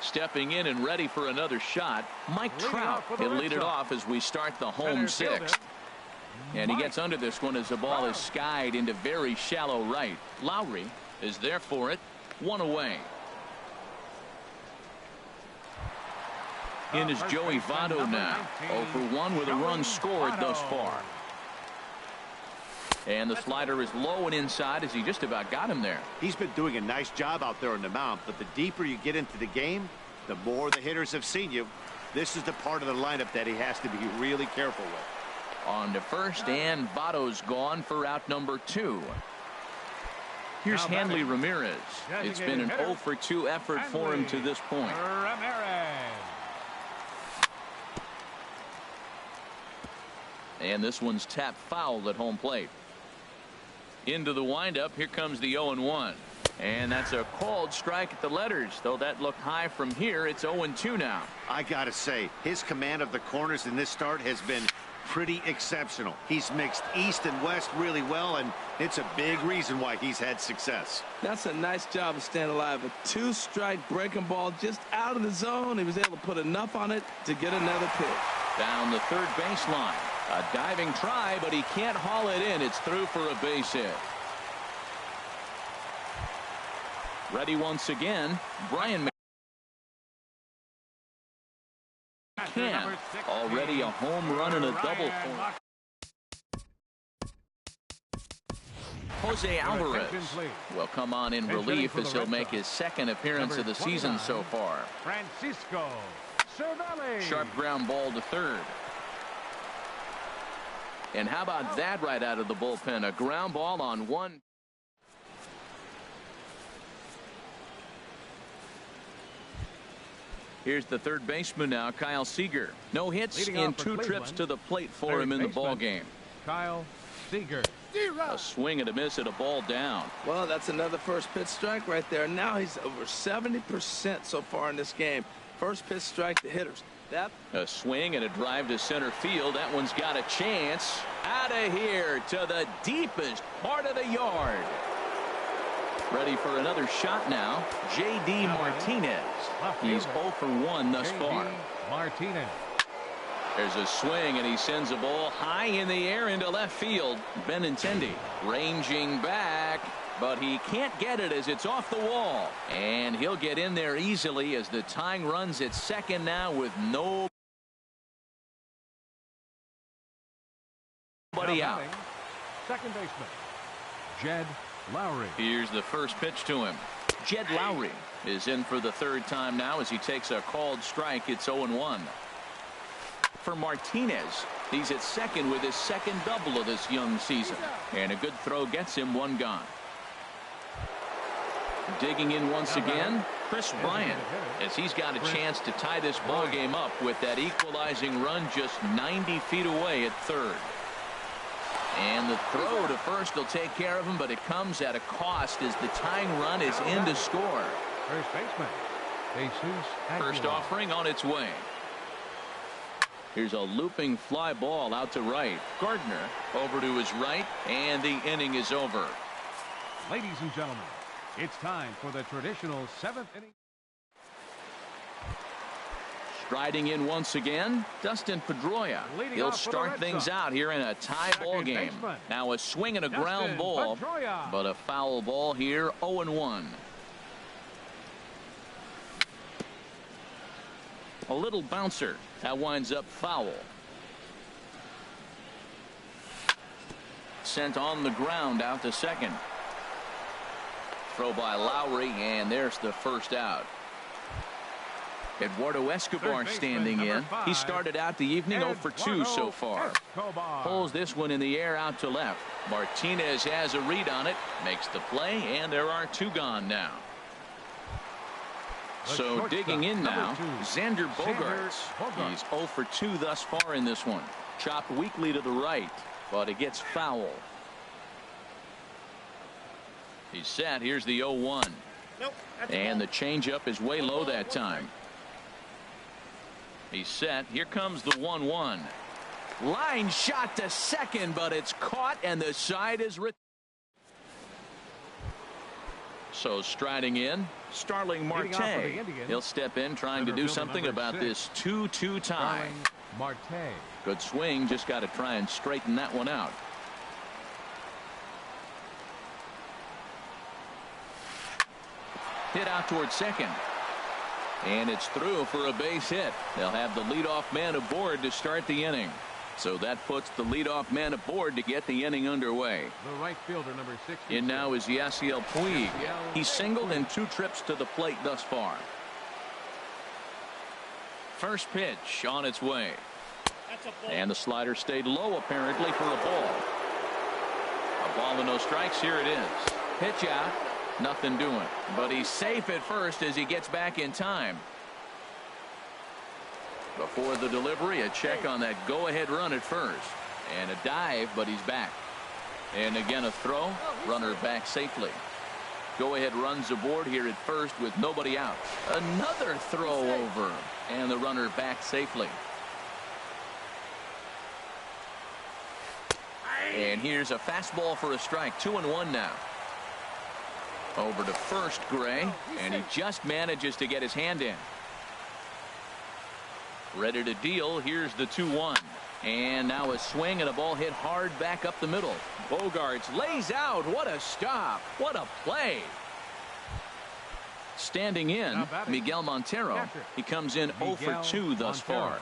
Stepping in and ready for another shot, Mike Trout. He'll lead it off as we start the home 6th. And he gets under this one as the ball is skied into very shallow right. Lowry is there for it. 1 away. In is Joey Votto now. 0 for 1 with a run scored thus far. And the slider is low and inside as he just about got him there. He's been doing a nice job out there on the mound, but the deeper you get into the game, the more the hitters have seen you. This is the part of the lineup that he has to be really careful with. On to first, and Votto's gone for out number 2. Here's Hanley Ramirez. It's been an 0 for 2 effort for him to this point. And this one's tapped foul at home plate. Into the windup. Here comes the 0-1. And that's a called strike at the letters. Though that looked high from here, it's 0-2 now. I got to say, his command of the corners in this start has been pretty exceptional. He's mixed east and west really well, and it's a big reason why he's had success. That's a nice job of staying alive. A 2-strike breaking ball just out of the zone. He was able to put enough on it to get another pitch. Down the third baseline. A diving try, but he can't haul it in. It's through for a base hit. Ready once again. Brian McCann. Already a home run and a double for Jose Alvarez will come on in relief as he'll make his second appearance of the season so far. Francisco Cervelli. Sharp ground ball to third. And how about that right out of the bullpen? A ground ball on 1. Here's the third baseman now, Kyle Seager. No hits Leading in off for 2 trips Cleveland, to the plate for third him in the baseman, ball game. Kyle Seager. A swing and a miss at a ball down. Well, that's another first pitch strike right there. Now he's over 70% so far in this game. First pitch strike to hitters. A swing and a drive to center field. That one's got a chance. Out of here to the deepest part of the yard. Ready for another shot now. J.D. Martinez. He's 0 for 1 thus far. Martinez. There's a swing, and he sends a ball high in the air into left field. Benintendi ranging back, but he can't get it as it's off the wall. And he'll get in there easily as the tying runs at second now with nobody out. Second baseman, Jed Lowry. Here's the first pitch to him. Jed Lowry is in for the third time now as he takes a called strike. It's 0-1. For Martinez, he's at second with his second double of this young season. And a good throw gets him one gone. Digging in once again, Chris Bryant, as he's got a chance to tie this ball game up with that equalizing run just 90 feet away at third. And the throw to first will take care of him, but it comes at a cost as the tying run is in to score. First baseman, Jesus Aguilar. First offering on its way. Here's a looping fly ball out to right. Gardner over to his right, and the inning is over. Ladies and gentlemen, it's time for the traditional 7th inning. Striding in once again, Dustin Pedroia. He'll start things out here in a tie ball game. Now a swing and a ground ball, but a foul ball here, 0-1. A little bouncer. That winds up foul. Sent on the ground out to second. Throw by Lowry, and there's the first out. Eduardo Escobar standing in. He started out the evening 0 for 2 so far. Pulls this one in the air out to left. Martinez has a read on it, makes the play, and there are 2 gone now. So digging in now, Xander Bogaerts. He's 0 for 2 thus far in this one. Chopped weakly to the right, but it gets foul. He's set. Here's the 0-1. And the changeup is way low that time. He's set. Here comes the 1-1. Line shot to second, but it's caught, and the side is returned. So striding in, Starling Marte. He'll step in trying to do something about this 2-2 tie. Marte. Good swing, just got to try and straighten that one out. Hit out towards second. And it's through for a base hit. They'll have the leadoff man aboard to start the inning. So that puts the leadoff man aboard to get the inning underway. The right fielder, number 6. In now is Yasiel Puig. He's singled in 2 trips to the plate thus far. First pitch on its way. And the slider stayed low apparently for a ball. A ball and no strikes. Here it is. Pitch out. Nothing doing. But he's safe at first as he gets back in time. Before the delivery, a check on that go-ahead run at first. And a dive, but he's back. And again a throw. Runner back safely. Go-ahead runs aboard here at first with nobody out. Another throw over. And the runner back safely. And here's a fastball for a strike. 2-1 now. Over to first, Gray. And he just manages to get his hand in. Ready to deal. Here's the 2-1. And now a swing and a ball hit hard back up the middle. Bogaerts lays out. What a stop. What a play. Standing in, Miguel Montero. He comes in 0 for 2 thus far.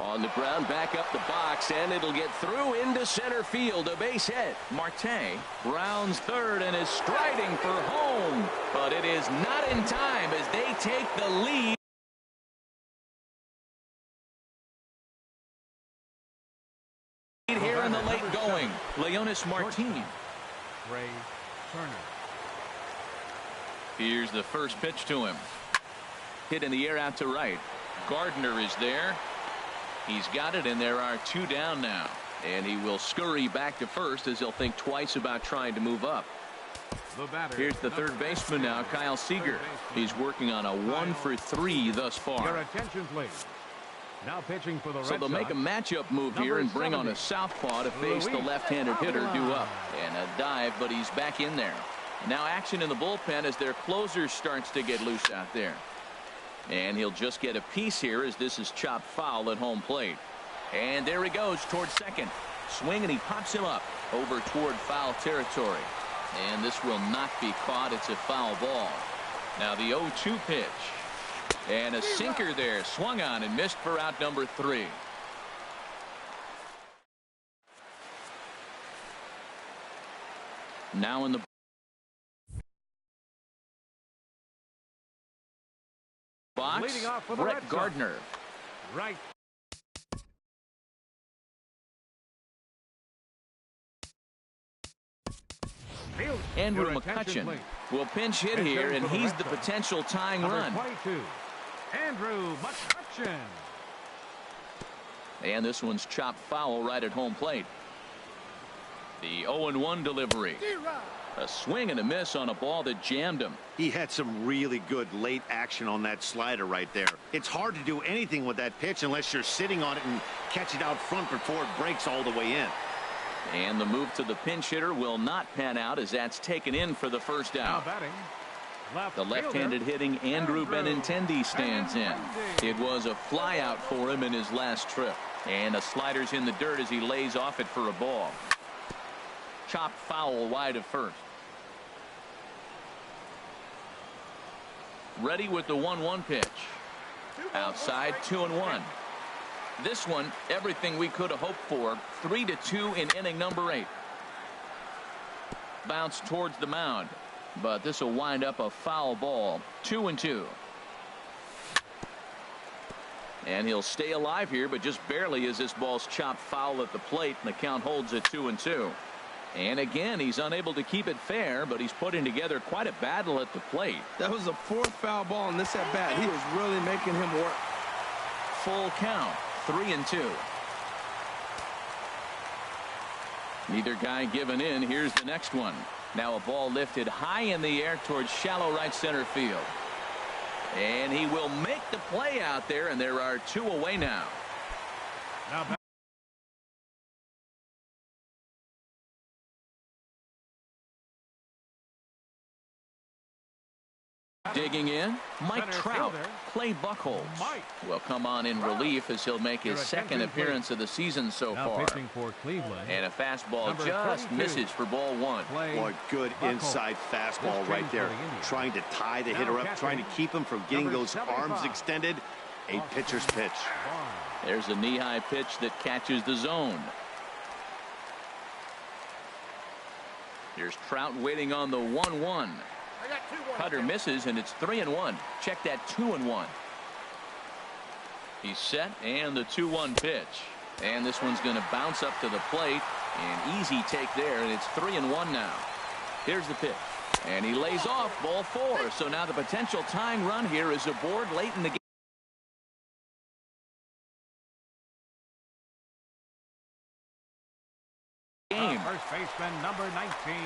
On the ground, back up the box, and it'll get through into center field. A base hit. Marte rounds third and is striding for home. But it is not in time as they take the lead. Here in the late going, Leonis Martin. Ray Turner. Here's the first pitch to him. Hit in the air out to right. Gardner is there. He's got it, and there are 2 down now. And he will scurry back to first as he'll think twice about trying to move up. Here's the third baseman now, Kyle Seager. He's working on a 1 for 3 thus far. Your attention, please. Now pitching for the Red So they'll make a matchup move here and bring on a southpaw to face the left-handed hitter due up. And a dive, but he's back in there. Now action in the bullpen as their closer starts to get loose out there. And he'll just get a piece here as this is chopped foul at home plate. And there he goes towards second. Swing, and he pops him up over toward foul territory. And this will not be caught. It's a foul ball. Now the 0-2 pitch. And a sinker there. Swung on and missed for out number 3. Now in the box, Brett Gardner. Right. Andrew McCutcheon will pinch hit here, and he's the potential tying run. 22, Andrew McCutcheon. And this one's chopped foul right at home plate. The 0-1 delivery. A swing and a miss on a ball that jammed him. He had some really good late action on that slider right there. It's hard to do anything with that pitch unless you're sitting on it and catch it out front before it breaks all the way in. And the move to the pinch hitter will not pan out as that's taken in for the first out. The left-handed hitting Andrew Benintendi stands in. It was a fly out for him in his last trip. And a slider's in the dirt as he lays off it for a ball. Chopped foul wide of first. Ready with the 1-1 pitch. Outside, 2-1. This one, everything we could have hoped for. 3-2 in inning number 8. Bounce towards the mound, but this will wind up a foul ball. 2-2. And he'll stay alive here, but just barely as this ball's chopped foul at the plate, and the count holds at 2-2. And again, he's unable to keep it fair, but he's putting together quite a battle at the plate. That was the 4th foul ball in this at bat. He was really making him work. Full count, 3-2. Neither guy giving in. Here's the next one. Now a ball lifted high in the air towards shallow right center field. And he will make the play out there, and there are 2 away now. Digging in, Mike Trout. Clay Buchholz will come on in relief as he'll make his 2nd appearance of the season so far. And a fastball just misses for ball 1. Boy, good inside fastball right there. Trying to tie the hitter up, trying to keep him from getting those arms extended. A pitcher's pitch. There's a knee-high pitch that catches the zone. Here's Trout waiting on the 1-1. Cutter misses, and it's 3-1. Check that 2-1. He's set, and the 2-1 pitch. And this one's going to bounce up to the plate. An easy take there, and it's 3-1 now. Here's the pitch. And he lays off ball 4. So now the potential tying run here is aboard late in the game. First baseman, number 19.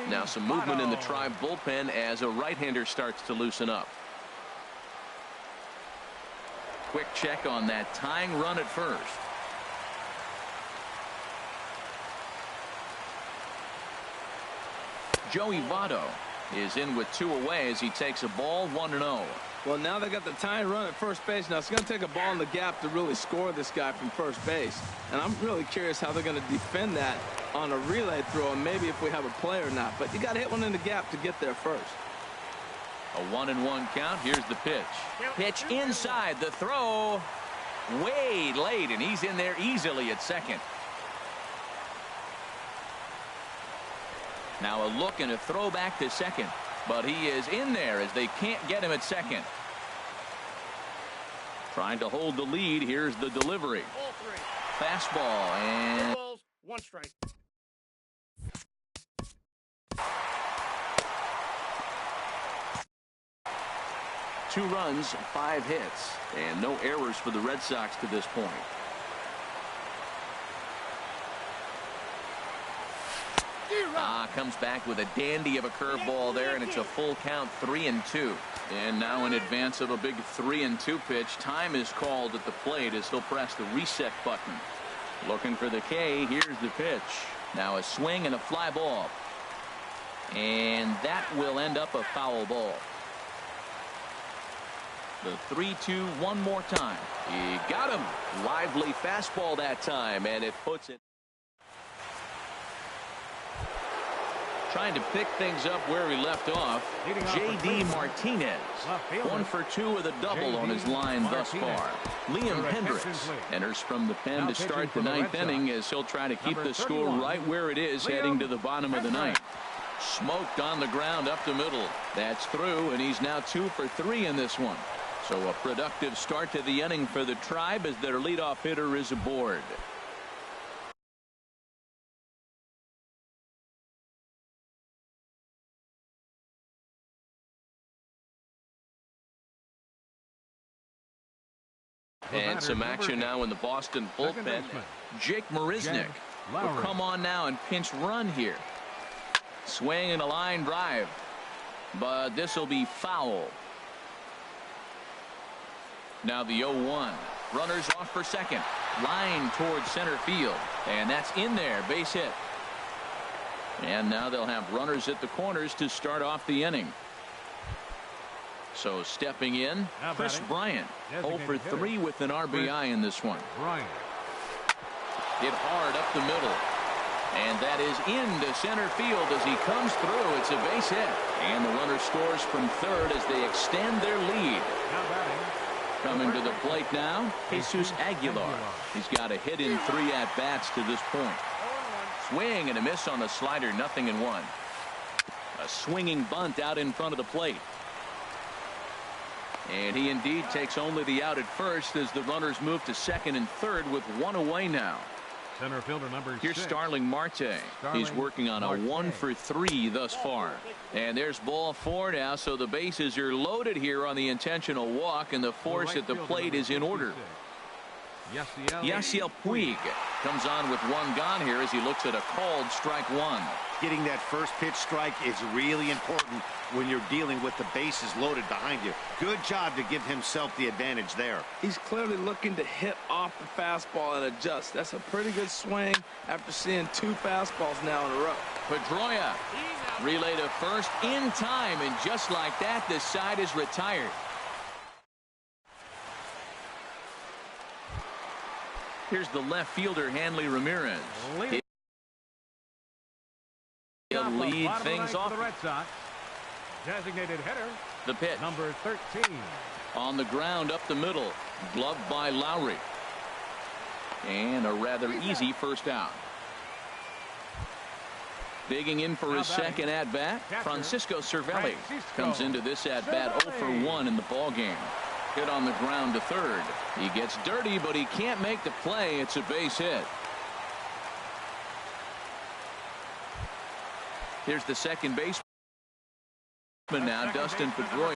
Now some movement in the Tribe bullpen as a right-hander starts to loosen up. Quick check on that tying run at first. Joey Votto is in with 2 away as he takes a ball 1-0. Well, now they got the tying run at first base. Now it's going to take a ball in the gap to really score this guy from first base. And I'm really curious how they're going to defend that on a relay throw, and maybe if we have a play or not. But you got to hit one in the gap to get there first. A 1-1 count. Here's the pitch. Pitch inside. The throw way late, and he's in there easily at second. Now a look and a throw back to second. But he is in there as they can't get him at second. Trying to hold the lead. Here's the delivery. Fastball and 1 strike. 2 runs, 5 hits, and no errors for the Red Sox to this point. Comes back with a dandy of a curveball there, and it's a full count, 3-2. And now in advance of a big 3-2 pitch, time is called at the plate as he'll press the reset button. Looking for the K. Here's the pitch. Now a swing and a fly ball. And that will end up a foul ball. The 3-2 one more time. He got him. Lively fastball that time, and it puts it. Trying to pick things up where he left off. J.D. Martinez. 1 for 2 with a double on his line thus far. Liam Hendricks enters from the pen to start the 9th inning as he'll try to keep the score right where it is heading to the bottom of the 9th. Smoked on the ground up the middle. That's through, and he's now 2 for 3 in this one. So a productive start to the inning for the Tribe as their leadoff hitter is aboard. And some action now in the Boston bullpen. Jake Marisnick will come on now and pinch run here. Swing and a line drive, but this will be foul. Now the 0-1. Runners off for second. Line towards center field, and that's in there. Base hit. And now they'll have runners at the corners to start off the inning. So stepping in, Chris Bryant, 0 for 3 with an RBI in this one. Hit hard up the middle. And that is into center field as he comes through. It's a base hit. And the runner scores from third as they extend their lead. Coming to the plate now, Jesus Aguilar. He's got a hit in 3 at-bats to this point. Swing and a miss on the slider, 0-1. A swinging bunt out in front of the plate. And he indeed takes only the out at first as the runners move to second and third with 1 away now. Center fielder number 6. Here's Starling Marte. He's working on a 1 for 3 thus far. And there's ball 4 now, so the bases are loaded here on the intentional walk, and the force at the plate is in order. Yasiel Puig comes on with 1 gone here as he looks at a called strike 1. Getting that first pitch strike is really important when you're dealing with the bases loaded behind you. Good job to give himself the advantage there. He's clearly looking to hit off the fastball and adjust. That's a pretty good swing after seeing 2 fastballs now in a row. Pedroia relay to first in time, and just like that, the side is retired. Here's the left fielder, Hanley Ramirez. He'll lead things off. The Red Sox. Designated hitter. The pitch. Number 13. On the ground up the middle. Gloved by Lowry. And a rather easy first out. Digging in for his second at-bat, Francisco Cervelli comes into this at-bat 0 for 1 in the ballgame. Hit on the ground to third. He gets dirty, but he can't make the play. It's a base hit. Here's the second baseman now, Dustin Pedroia.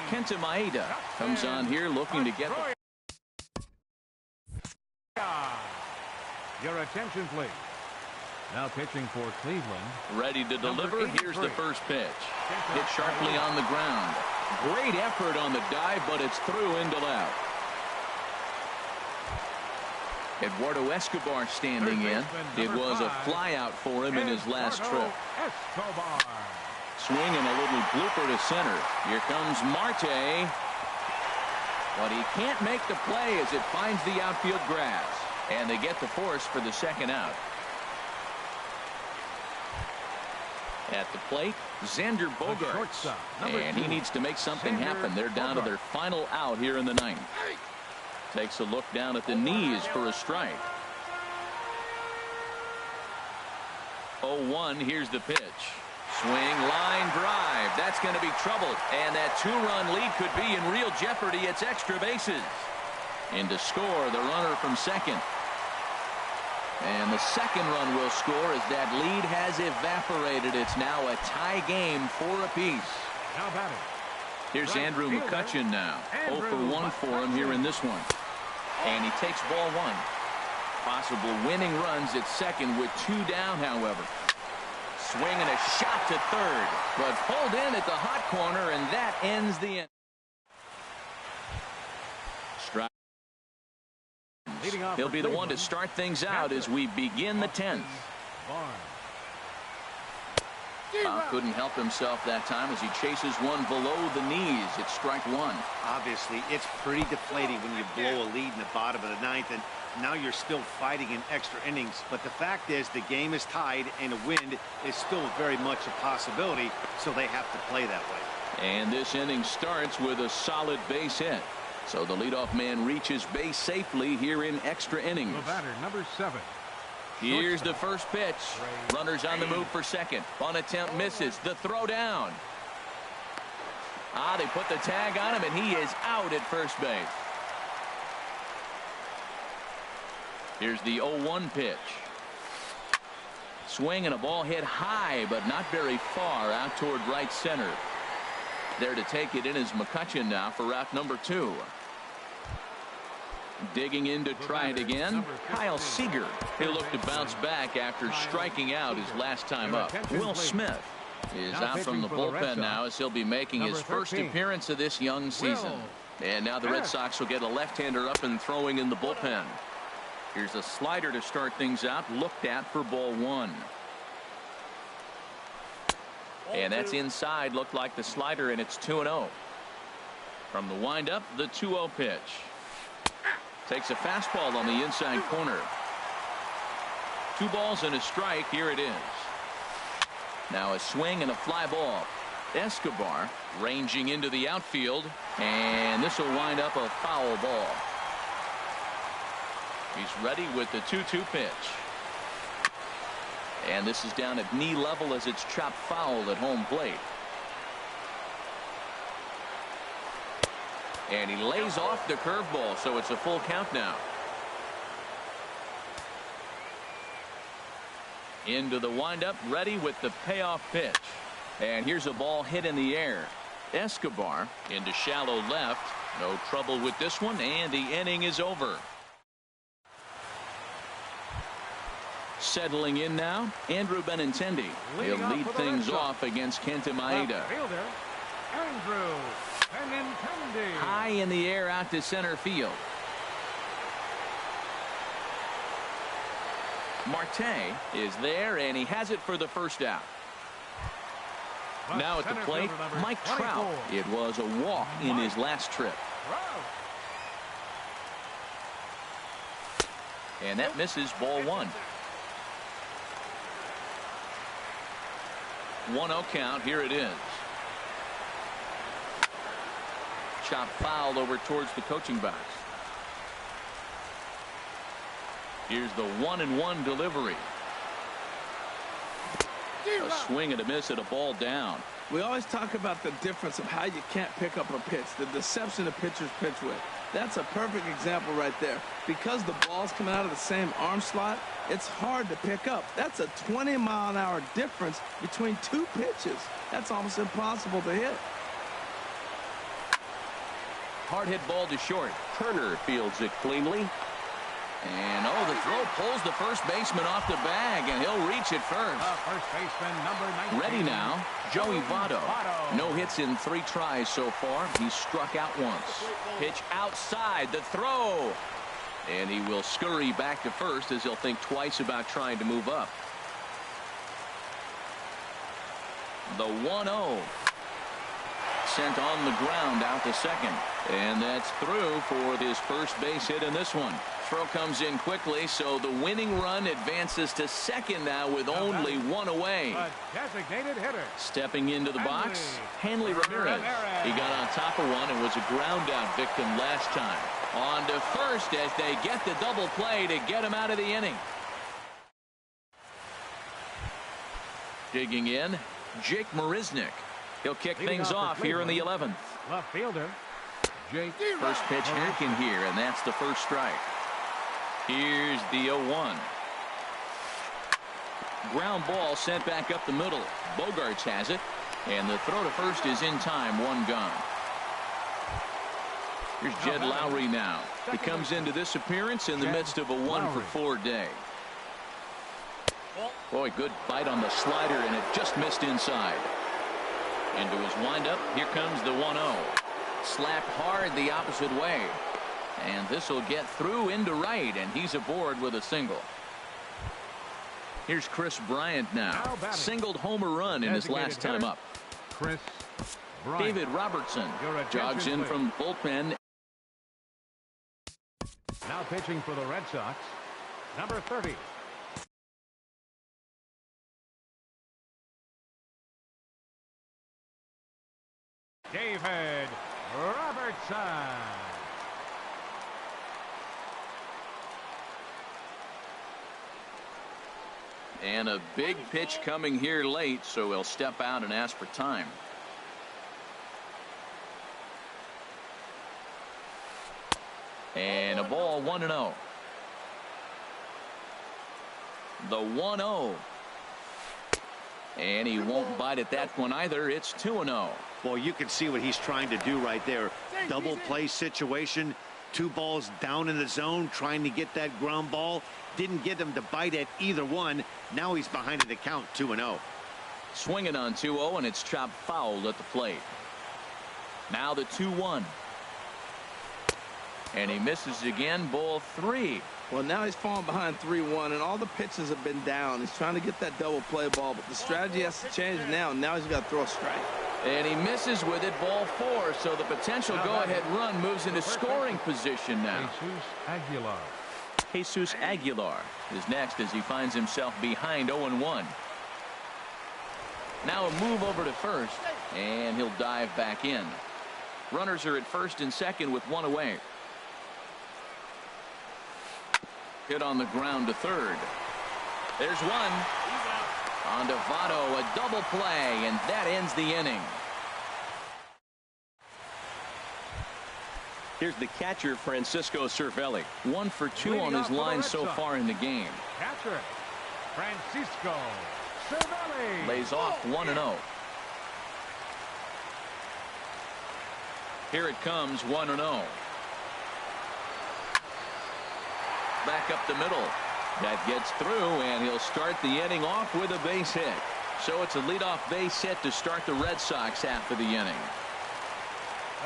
Kenta Maeda comes on here looking to get Your attention, please. Now pitching for Cleveland. Ready to deliver. Here's the first pitch. Hit sharply on the ground. Great effort on the dive, but it's through into left. Eduardo Escobar standing in. It was a flyout for him in his last trip. Swing and a little blooper to center. Here comes Marte. But he can't make the play as it finds the outfield grass. And they get the force for the second out. At the plate, Xander Bogaerts. And he needs to make something happen. They're down to their final out here in the 9th. Takes a look down at the knees for a strike. 0-1, here's the pitch. Swing, line drive. That's going to be trouble. And that 2-run lead could be in real jeopardy. It's extra bases. And to score, the runner from second. And the second run will score as that lead has evaporated. It's now a tie game, 4 apiece. Now batting. Here's Andrew McCutchen now. 0 for 1 for him here in this one. And he takes ball 1. Possible winning runs at second with 2 down, however. Swing and a shot to third, but pulled in at the hot corner, and that ends the inning. Strike. He'll be the one to start things out as we begin the 10th. Couldn't help himself that time as he chases one below the knees. It's strike 1. Obviously, it's pretty deflating when you blow a lead in the bottom of the 9th, and now you're still fighting in extra innings. But the fact is the game is tied, and a win is still very much a possibility, so they have to play that way. And this inning starts with a solid base hit. So the leadoff man reaches base safely here in extra innings. The batter, number 7. Here's the first pitch. Runners on the move for second. Bunt attempt misses. The throw down. They put the tag on him, and he is out at first base. Here's the 0-1 pitch. Swing and a ball hit high, but not very far out toward right center. There to take it in is McCutchen now for route number 2. Digging in to try it again, Kyle Seager. He'll look to bounce back after striking out his last time up. Will Smith is out from the bullpen now as he'll be making his first appearance of this young season. And now the Red Sox will get a left-hander up and throwing in the bullpen. Here's a slider to start things out, looked at for ball 1. And that's inside, looked like the slider, and it's 2-0. From the windup, the 2-0 pitch. Takes a fastball on the inside corner. 2 balls and a strike. Here it is. Now a swing and a fly ball. Escobar ranging into the outfield, and this will wind up a foul ball. He's ready with the 2-2 pitch. And this is down at knee level as it's chopped foul at home plate. And he lays off the curveball, so it's a full count now. Into the windup, ready with the payoff pitch. And here's a ball hit in the air. Escobar into shallow left. No trouble with this one, and the inning is over. Settling in now, Andrew Benintendi. He'll lead things off against Kenta Maeda. Andrew Benintendi. High in the air out to center field. Marte is there, and he has it for the first out. Now at the plate, Mike Trout. It was a walk in his last trip. And that misses ball 1. 1-0 count. Here it is. Chop foul over towards the coaching box. Here's the 1-1 delivery. A swing and a miss at a ball down. We always talk about the difference of how you can't pick up a pitch, the deception the pitchers pitch with. That's a perfect example right there. Because the ball's coming out of the same arm slot, it's hard to pick up. That's a 20-mile-an-hour difference between 2 pitches. That's almost impossible to hit. Hard hit ball to short. Turner fields it cleanly. And the throw pulls the first baseman off the bag, and he'll reach it first. First baseman number 19. Ready now, Joey Votto. No hits in 3 tries so far. He's struck out once. Pitch outside, the throw. And he will scurry back to first as he'll think twice about trying to move up. The 1-0. Sent on the ground out to second. And that's through for his first base hit in this one. Throw comes in quickly, so the winning run advances to second now with only 1 away. A designated hitter. Stepping into the box, Hanley Ramirez. He got on top of one and was a ground out victim last time. On to first as they get the double play to get him out of the inning. Digging in, Jake Marisnick. He'll kick things off here in the 11th. Left fielder, Jake. First pitch hacking here, and that's the first strike. Here's the 0-1. Ground ball sent back up the middle. Bogarts has it, and the throw to first is in time. One gone. Here's Jed Lowry now. He comes into this appearance in the midst of a 1-for-4 day. Boy, good bite on the slider, and it just missed inside. Into his windup. Here comes the 1-0. Slapped hard the opposite way. And this will get through into right, and he's aboard with a single. Here's Chris Bryant now. Singled homer run in his last time up. Chris Bryant. David Robertson jogs in from bullpen. Now pitching for the Red Sox, number 30. David Robertson. And a big pitch coming here late, so he'll step out and ask for time. And a ball, 1-0. The 1-0. And he won't bite at that one either. It's 2-0. Well, you can see what he's trying to do right there. Double play situation. 2 balls down in the zone, trying to get that ground ball. Didn't get him to bite at either one. Now he's behind in the count, 2-0. Swinging on 2-0, and it's chopped foul at the plate. Now the 2-1. And he misses again, ball 3. Well, now he's falling behind 3-1, and all the pitches have been down. He's trying to get that double play ball, but the strategy has to change now. Now he's got to throw a strike. And he misses with it, ball 4. So the potential go-ahead run moves into scoring position now. Jesus Aguilar is next as he finds himself behind 0-1. Now a move over to first, and he'll dive back in. Runners are at first and second with 1 away. Hit on the ground to third. There's one. On to Votto, a double play, and that ends the inning. Here's the catcher, Francisco Cervelli. 1 for 2 on his line so far in the game. Catcher, Francisco Cervelli. Lays off 1-0. Here it comes, 1-0. Back up the middle. That gets through, and he'll start the inning off with a base hit. So it's a leadoff base hit to start the Red Sox after the inning.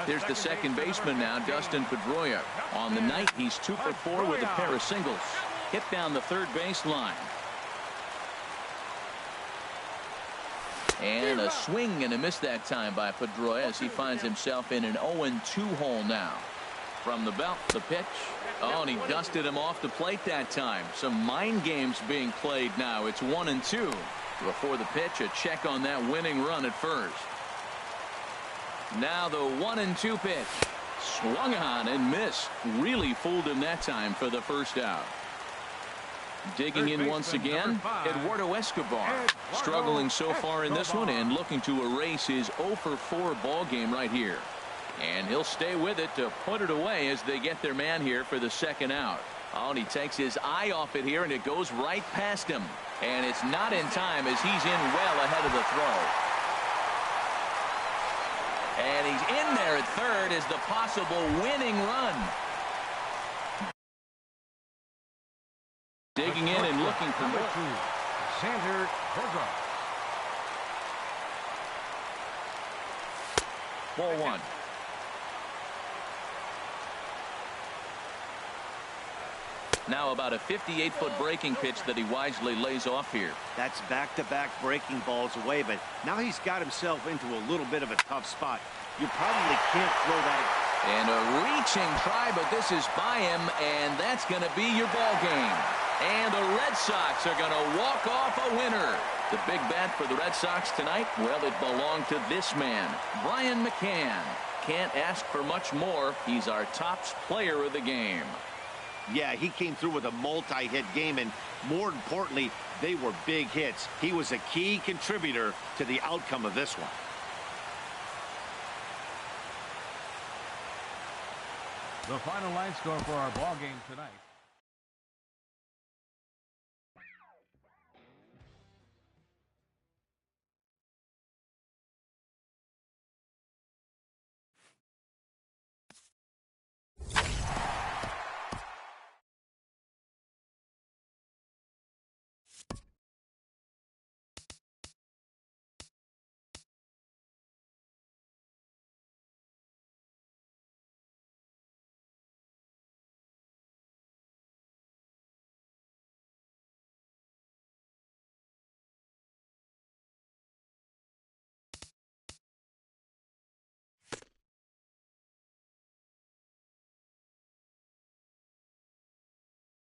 Here's the second baseman now, Dustin Pedroia. On the night, he's 2 for 4 with a pair of singles. Hit down the third base line. And a swing and a miss that time by Pedroia as he finds himself in an 0-2 hole now. From the belt, the pitch. Oh, and he dusted him off the plate that time. Some mind games being played now. It's 1-2. Before the pitch, a check on that winning run at first. Now the 1-2 pitch. Swung on and missed. Really fooled him that time for the first out. Digging in once again, Eduardo Escobar. Struggling so far in this one and looking to erase his 0 for 4 ball game right here. And he'll stay with it to put it away as they get their man here for the second out. Oh, and he takes his eye off it here, and it goes right past him. And it's not in time as he's in well ahead of the throw. And he's in there at third as the possible winning run. Digging in and looking for more. Xander Bogaerts. Ball 1. Now about a 58-foot breaking pitch that he wisely lays off here. That's back-to-back breaking balls away, but now he's got himself into a little bit of a tough spot. You probably can't throw that. And a reaching try, but this is by him, and that's going to be your ball game. And the Red Sox are going to walk off a winner. The big bat for the Red Sox tonight, well, it belonged to this man, Brian McCann. Can't ask for much more. He's our top player of the game. Yeah, he came through with a multi-hit game, and more importantly, they were big hits. He was a key contributor to the outcome of this one. The final line score for our ball game tonight.